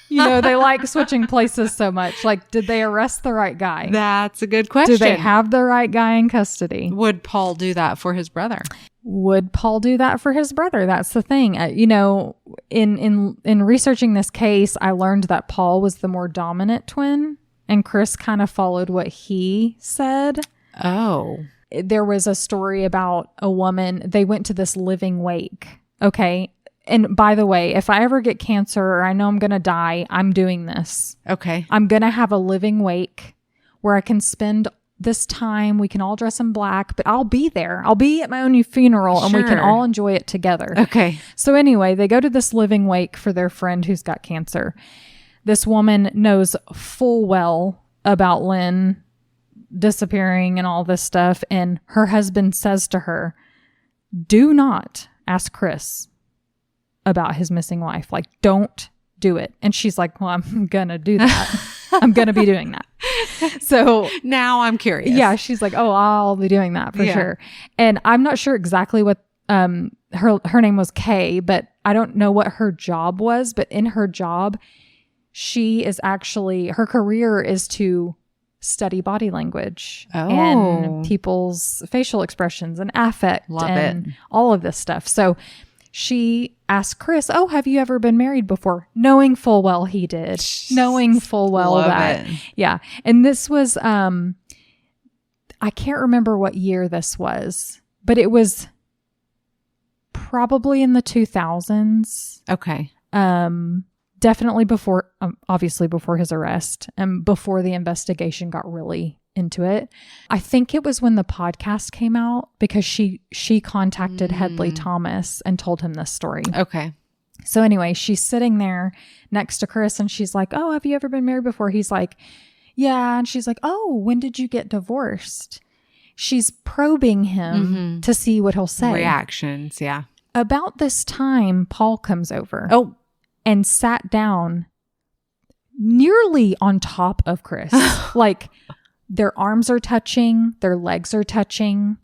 They like switching places so much. Like, did they arrest the right guy? That's a good question. Do they have the right guy in custody? Would Paul do that for his brother? Would Paul do that for his brother? That's the thing. In researching this case, I learned that Paul was the more dominant twin, and Chris kind of followed what he said. Oh. There was a story about a woman. They went to this living wake. Okay. And by the way, if I ever get cancer or I know I'm going to die, I'm doing this. Okay. I'm going to have a living wake where I can spend this time. We can all dress in black, but I'll be there. I'll be at my own funeral and we can all enjoy it together. Okay. So anyway, they go to this living wake for their friend who's got cancer. This woman knows full well about Lynn disappearing and all this stuff. And her husband says to her, do not ask Chris about his missing wife. Like, don't do it. And she's like, well, I'm going to do that. I'm going to be doing that. So now I'm curious. Yeah. She's like, oh, I'll be doing that for sure. And I'm not sure exactly what, her name was Kay, but I don't know what her job was, but in her job, she is actually, her career is to study body language and people's facial expressions and affect and all of this stuff. So she asked Chris, oh, have you ever been married before? Knowing full well he did. Knowing full well that. Yeah. And this was, I can't remember what year this was, but it was probably in the 2000s. Okay. Definitely before, obviously before his arrest and before the investigation got really into it. I think it was when the podcast came out because she contacted Headley Thomas and told him this story. Okay. So anyway, she's sitting there next to Chris and she's like, oh, have you ever been married before? He's like, yeah. And she's like, oh, when did you get divorced? She's probing him to see what he'll say. Reactions. Yeah. About this time, Paul comes over. Oh. And sat down nearly on top of Chris. Like, their arms are touching, their legs are touching.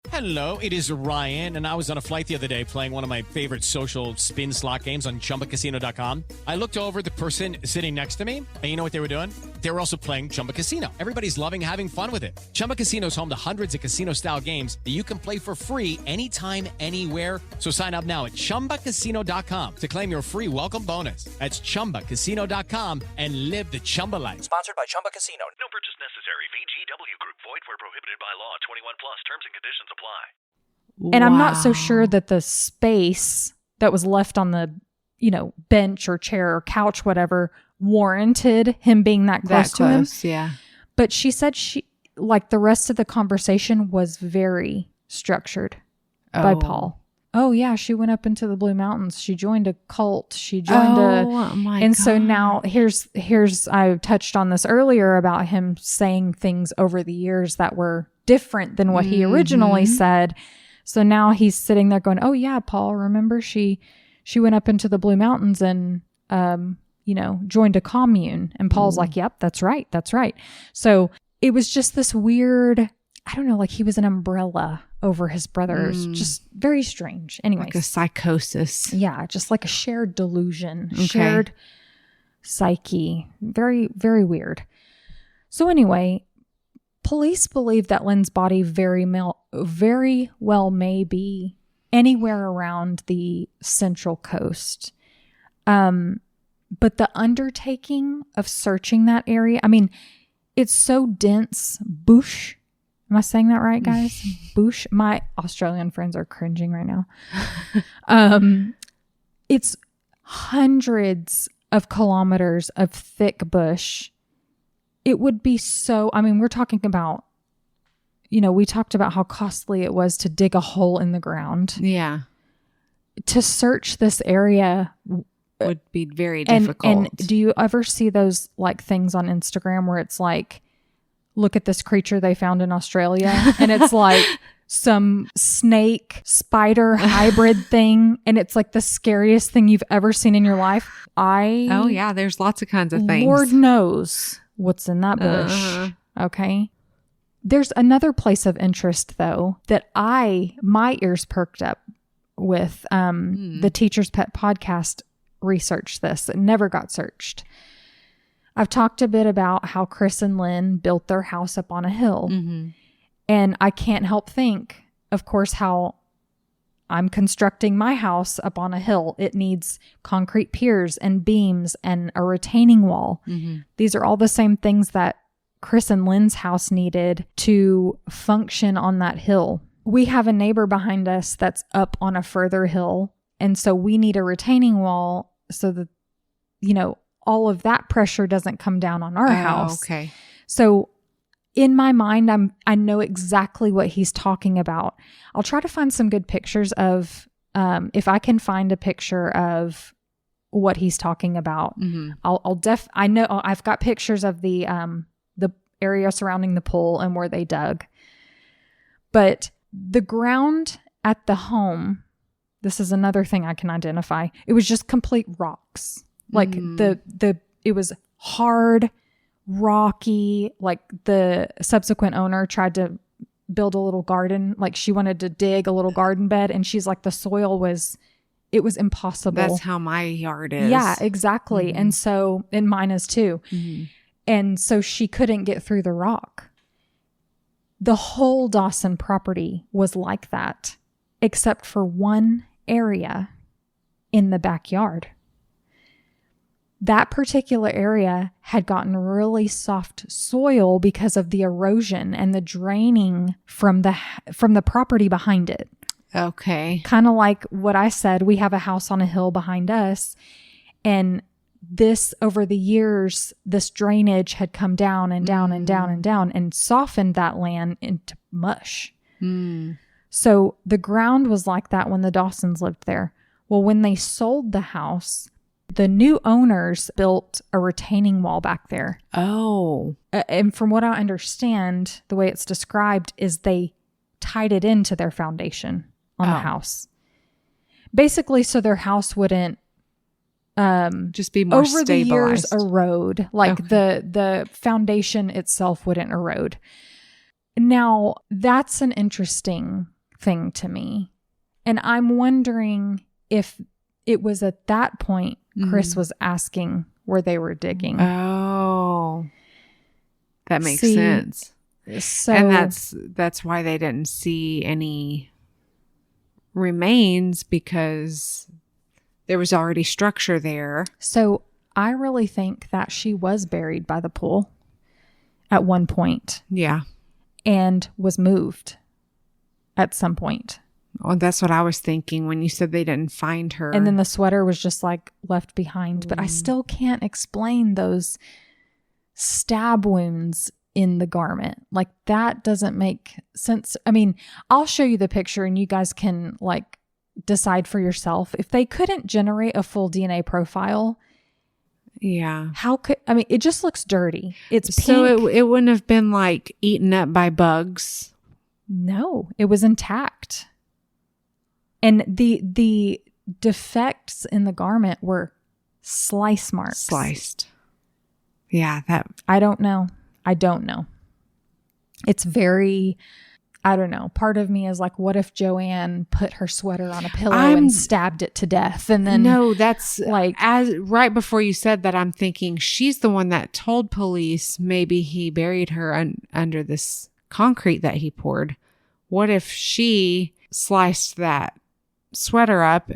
Hello, it is Ryan, and I was on a flight the other day playing one of my favorite social spin slot games on ChumbaCasino.com. I looked over at the person sitting next to me, and you know what they were doing? They were also playing Chumba Casino. Everybody's loving having fun with it. Chumba Casino is home to hundreds of casino-style games that you can play for free anytime, anywhere. So sign up now at ChumbaCasino.com to claim your free welcome bonus. That's ChumbaCasino.com and live the Chumba life. Sponsored by Chumba Casino. No purchase necessary. VGW Group. Void where prohibited by law. 21 plus. Terms and conditions apply. And I'm not so sure that the space that was left on the, bench or chair or couch, whatever, warranted him being that close to him. Yeah. But she said the rest of the conversation was very structured by Paul. Oh yeah, she went up into the Blue Mountains. She joined a cult. She joined God. So now here's I touched on this earlier about him saying things over the years that were different than what he originally said. So now he's sitting there going, "Oh yeah, Paul, remember she went up into the Blue Mountains and joined a commune." And Paul's like, "Yep, that's right. That's right." So it was just this weird, I don't know, like he was an umbrella over his brothers. Just very strange. Anyways. Like a psychosis. Yeah, just like a shared delusion, Okay. shared psyche. Very, very weird. So anyway, police believe that Lynn's body very well may be anywhere around the Central Coast. But the undertaking of searching that area, I mean, it's so dense. Bush. Am I saying that right, guys? Bush. My Australian friends are cringing right now. It's hundreds of kilometers of thick bush. It would be so, I mean, we're talking about, we talked about how costly it was to dig a hole in the ground. Yeah. To search this area would be very difficult. And do you ever see those like things on Instagram where it's like, look at this creature they found in Australia, and it's like some snake spider hybrid thing, and it's like the scariest thing you've ever seen in your life. Oh yeah, there's lots of kinds of things. Lord knows what's in that bush. Okay. There's another place of interest though that my ears perked up with. The Teacher's Pet podcast researched this. It never got searched. I've talked a bit about how Chris and Lynn built their house up on a hill. Mm-hmm. And I can't help think, of course, how I'm constructing my house up on a hill. It needs concrete piers and beams and a retaining wall. Mm-hmm. These are all the same things that Chris and Lynn's house needed to function on that hill. We have a neighbor behind us that's up on a further hill. And so we need a retaining wall so that, all of that pressure doesn't come down on our house. Okay. So in my mind, I know exactly what he's talking about. I'll try to find some good pictures of, if I can find a picture of what he's talking about. Mm-hmm. I know I've got pictures of the area surrounding the pool and where they dug. It the ground at the home, this is another thing I can identify. It was just complete rocks. Like it was hard, rocky. Like the subsequent owner tried to build a little garden. Like she wanted to dig a little garden bed, and she's like, the soil was impossible. That's how my yard is. Yeah, exactly. Mm-hmm. And so, and mine is too. Mm-hmm. And so she couldn't get through the rock. The whole Dawson property was like that, except for one area in the backyard. That particular area had gotten really soft soil because of the erosion and the draining from the property behind it. Okay. Kind of like what I said, we have a house on a hill behind us, and this, over the years, this drainage had come down and down and down and down and softened that land into mush. So the ground was like that when the Dawsons lived there. Well, when they sold the house, the new owners built a retaining wall back there. Oh. And from what I understand, the way it's described is they tied it into their foundation on the house. Basically, so their house wouldn't just be more over stabilized. The years erode. Like the foundation itself wouldn't erode. Now, that's an interesting thing to me. And I'm wondering if it was at that point Chris was asking where they were digging. Oh, that makes sense. So, and that's why they didn't see any remains, because there was already structure there. So I really think that she was buried by the pool at one point. Yeah. And was moved at some point. Oh, that's what I was thinking when you said they didn't find her. And then the sweater was just like left behind. But I still can't explain those stab wounds in the garment. Like that doesn't make sense. I mean, I'll show you the picture and you guys can like decide for yourself. If they couldn't generate a full DNA profile, yeah, how could, I mean, it just looks dirty. It's pink. So it wouldn't have been like eaten up by bugs. No, it was intact. And the defects in the garment were slice marks. Sliced. Yeah, that. I don't know. It's very, I don't know. Part of me is like, what if Joanne put her sweater on a pillow and stabbed it to death? And then no, that's like, as right before you said that, I'm thinking she's the one that told police maybe he buried her under this concrete that he poured. What if she sliced that sweater up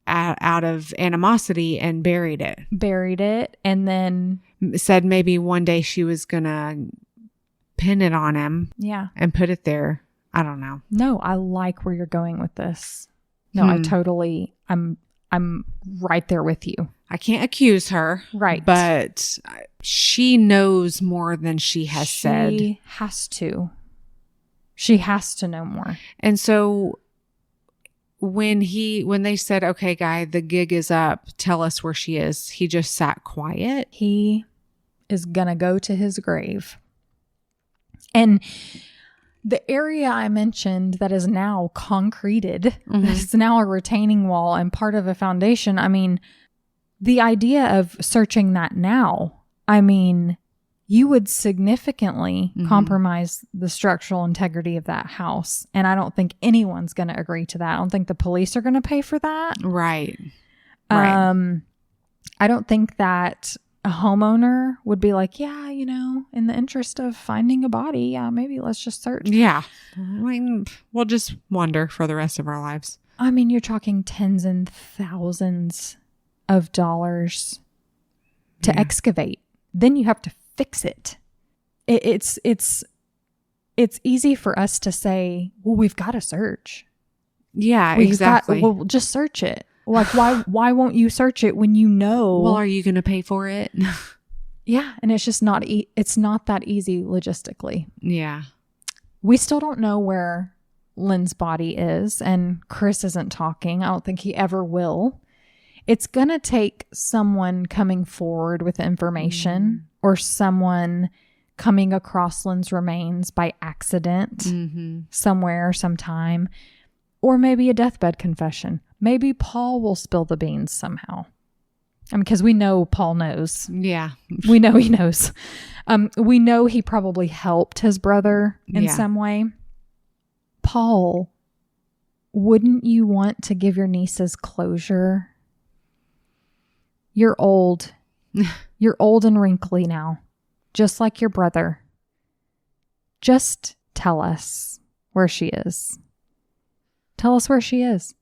out of animosity and buried it, and then said maybe one day she was gonna pin it on him, and put it there. I don't know. No, I like where you're going with this. No, I'm right there with you. I can't accuse her, right? But she knows more than she has said. She has to. She has to know more. And so when they said, okay, guy, the gig is up, tell us where she is, he just sat quiet. He is going to go to his grave. And the area I mentioned that is now concreted, it's now a retaining wall and part of a foundation. I mean, the idea of searching that now, I mean, you would significantly compromise the structural integrity of that house. And I don't think anyone's going to agree to that. I don't think the police are going to pay for that. Right. I don't think that a homeowner would be like, yeah, you know, in the interest of finding a body, yeah, maybe let's just search. Yeah. I mean, we'll just wander for the rest of our lives. I mean, you're talking tens and thousands of dollars to excavate. Then you have to fix it. It's easy for us to say, well, we've got to search. Yeah, exactly. Well, just search it. Like, why won't you search it when you know? Well, are you going to pay for it? Yeah. And it's just not, it's not that easy logistically. Yeah. We still don't know where Lynn's body is, and Chris isn't talking. I don't think he ever will. It's going to take someone coming forward with information or someone coming across Lynn's remains by accident somewhere, sometime, or maybe a deathbed confession. Maybe Paul will spill the beans somehow. I mean, because we know Paul knows. Yeah. We know he knows. We know he probably helped his brother in some way. Paul, wouldn't you want to give your nieces closure? You're old. You're old and wrinkly now, just like your brother. Just tell us where she is. Tell us where she is.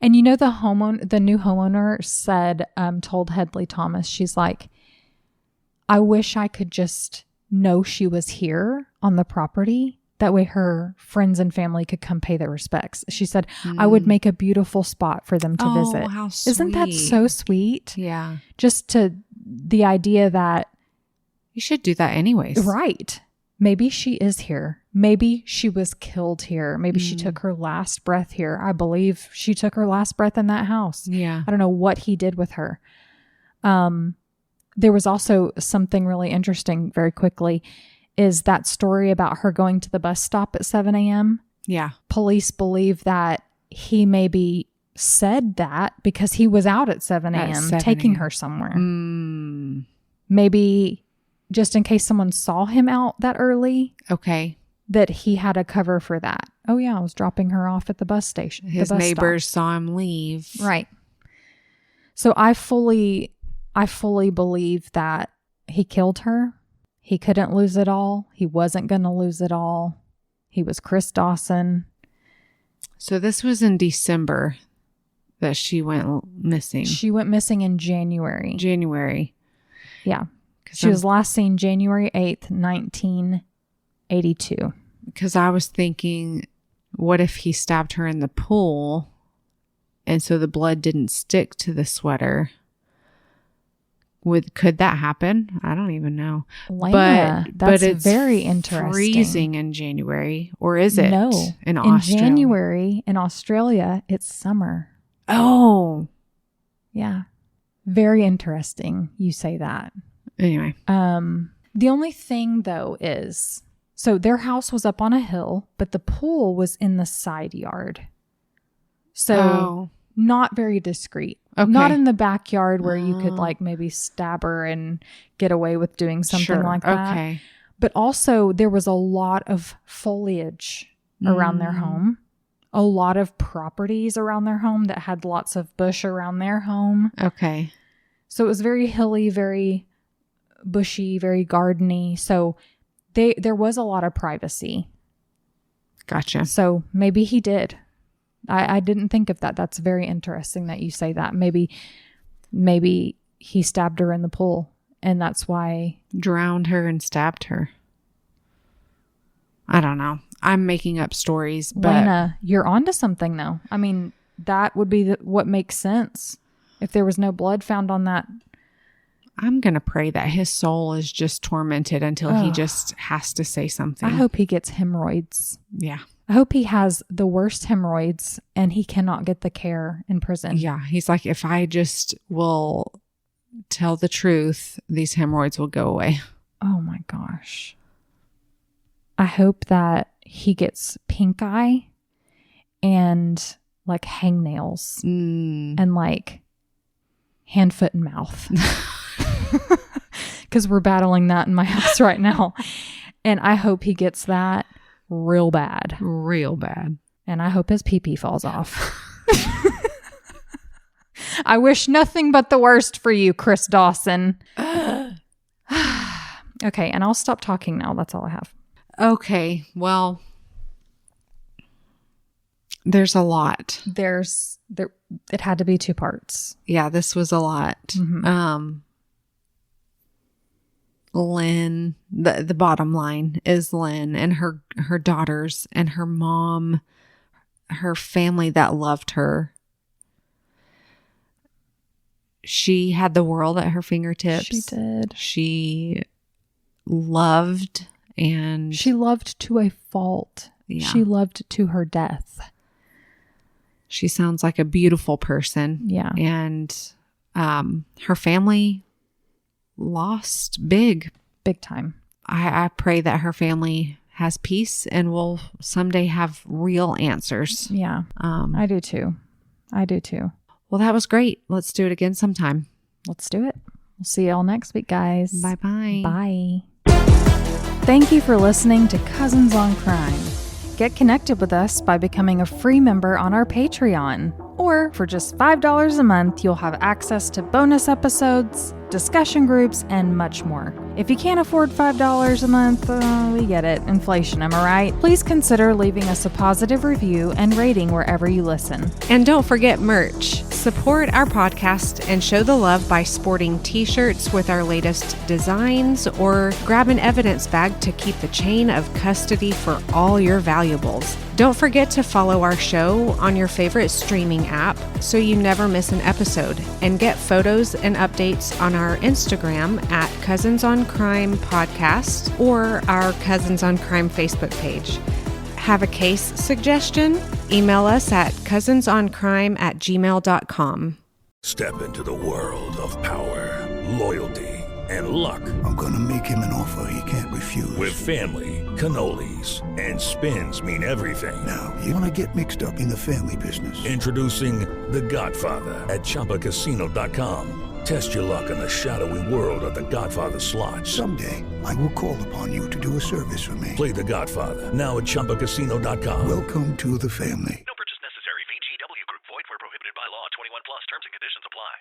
And you know, the new homeowner said, told Hedley Thomas, she's like, I wish I could just know she was here on the property. That way her friends and family could come pay their respects. She said, I would make a beautiful spot for them to visit. How sweet. Isn't that so sweet? Yeah. Just to the idea that you should do that anyways. Right. Maybe she is here. Maybe she was killed here. Maybe she took her last breath here. I believe she took her last breath in that house. Yeah. I don't know what he did with her. There was also something really interesting very quickly, is that story about her going to the bus stop at 7 a.m. Yeah. Police believe that he maybe said that because he was out at 7 a.m. taking her somewhere. Maybe just in case someone saw him out that early. Okay. That he had a cover for that. Oh yeah, I was dropping her off at the bus station. His neighbors saw him leave. Right. So I fully believe that he killed her. He couldn't lose it all. He wasn't going to lose it all. He was Chris Dawson. So this was in December that she went missing. She went missing in January. Yeah. She was last seen January 8th, 1982. Because I was thinking, what if he stabbed her in the pool and so the blood didn't stick to the sweater? Could that happen? I don't even know. Lena, but it's very interesting. Freezing in January, or is it? No, in Australia. January in Australia, it's summer. Oh, yeah, very interesting. You say that. Anyway, the only thing though is, so their house was up on a hill, but the pool was in the side yard, so not very discreet. Okay. Not in the backyard where you could like maybe stab her and get away with doing something like that. Okay. But also there was a lot of foliage around their home. A lot of properties around their home that had lots of bush around their home. Okay. So it was very hilly, very bushy, very gardeny. So there was a lot of privacy. Gotcha. So maybe he did. I didn't think of that. That's very interesting that you say that. Maybe he stabbed her in the pool, and that's why. Drowned her and stabbed her. I don't know. I'm making up stories, but Lena, you're onto something though. I mean, that would be what makes sense. If there was no blood found on that. I'm going to pray that his soul is just tormented until he just has to say something. I hope he gets hemorrhoids. Yeah. I hope he has the worst hemorrhoids and he cannot get the care in prison. Yeah. He's like, if I just will tell the truth, these hemorrhoids will go away. Oh my gosh. I hope that he gets pink eye and like hangnails and like hand, foot, and mouth. Because we're battling that in my house right now. And I hope he gets that real bad. Real bad. And I hope his pee-pee falls off. I wish nothing but the worst for you, Chris Dawson. Okay, and I'll stop talking now. That's all I have. Okay, well, there's a lot. It had to be 2 parts. Yeah, this was a lot. Mm-hmm. Lynn, the bottom line is Lynn and her daughters and her mom, her family that loved her. She had the world at her fingertips. She did. She loved and she loved to a fault. Yeah. She loved to her death. She sounds like a beautiful person. Yeah. And her family lost big time. I pray that her family has peace and will someday have real answers. Yeah. I do too. Well, that was great. Let's do it again sometime. Let's do it. We'll see you all next week, guys. Bye-bye. Bye. Thank you for listening to Cousins on Crime. Get connected with us by becoming a free member on our Patreon. Or for just $5 a month, you'll have access to bonus episodes, discussion groups, and much more. If you can't afford $5 a month, we get it. Inflation, am I right? Please consider leaving us a positive review and rating wherever you listen. And don't forget merch. Support our podcast and show the love by sporting t-shirts with our latest designs or grab an evidence bag to keep the chain of custody for all your valuables. Don't forget to follow our show on your favorite streaming app so you never miss an episode, and get photos and updates on our Instagram at Cousins on Crime Podcast or our Cousins on Crime Facebook page. Have a case suggestion? Email us at cousinsoncrime@gmail.com. Step into the world of power, loyalty, and luck. I'm gonna make him an offer he can't refuse. With family, cannolis, and spins mean everything. Now, you wanna get mixed up in the family business. Introducing The Godfather at ChumbaCasino.com. Test your luck in the shadowy world of The Godfather slot. Someday, I will call upon you to do a service for me. Play The Godfather now at ChumbaCasino.com. Welcome to the family. No purchase necessary. VGW Group. Void where prohibited by law. 21 plus. Terms and conditions apply.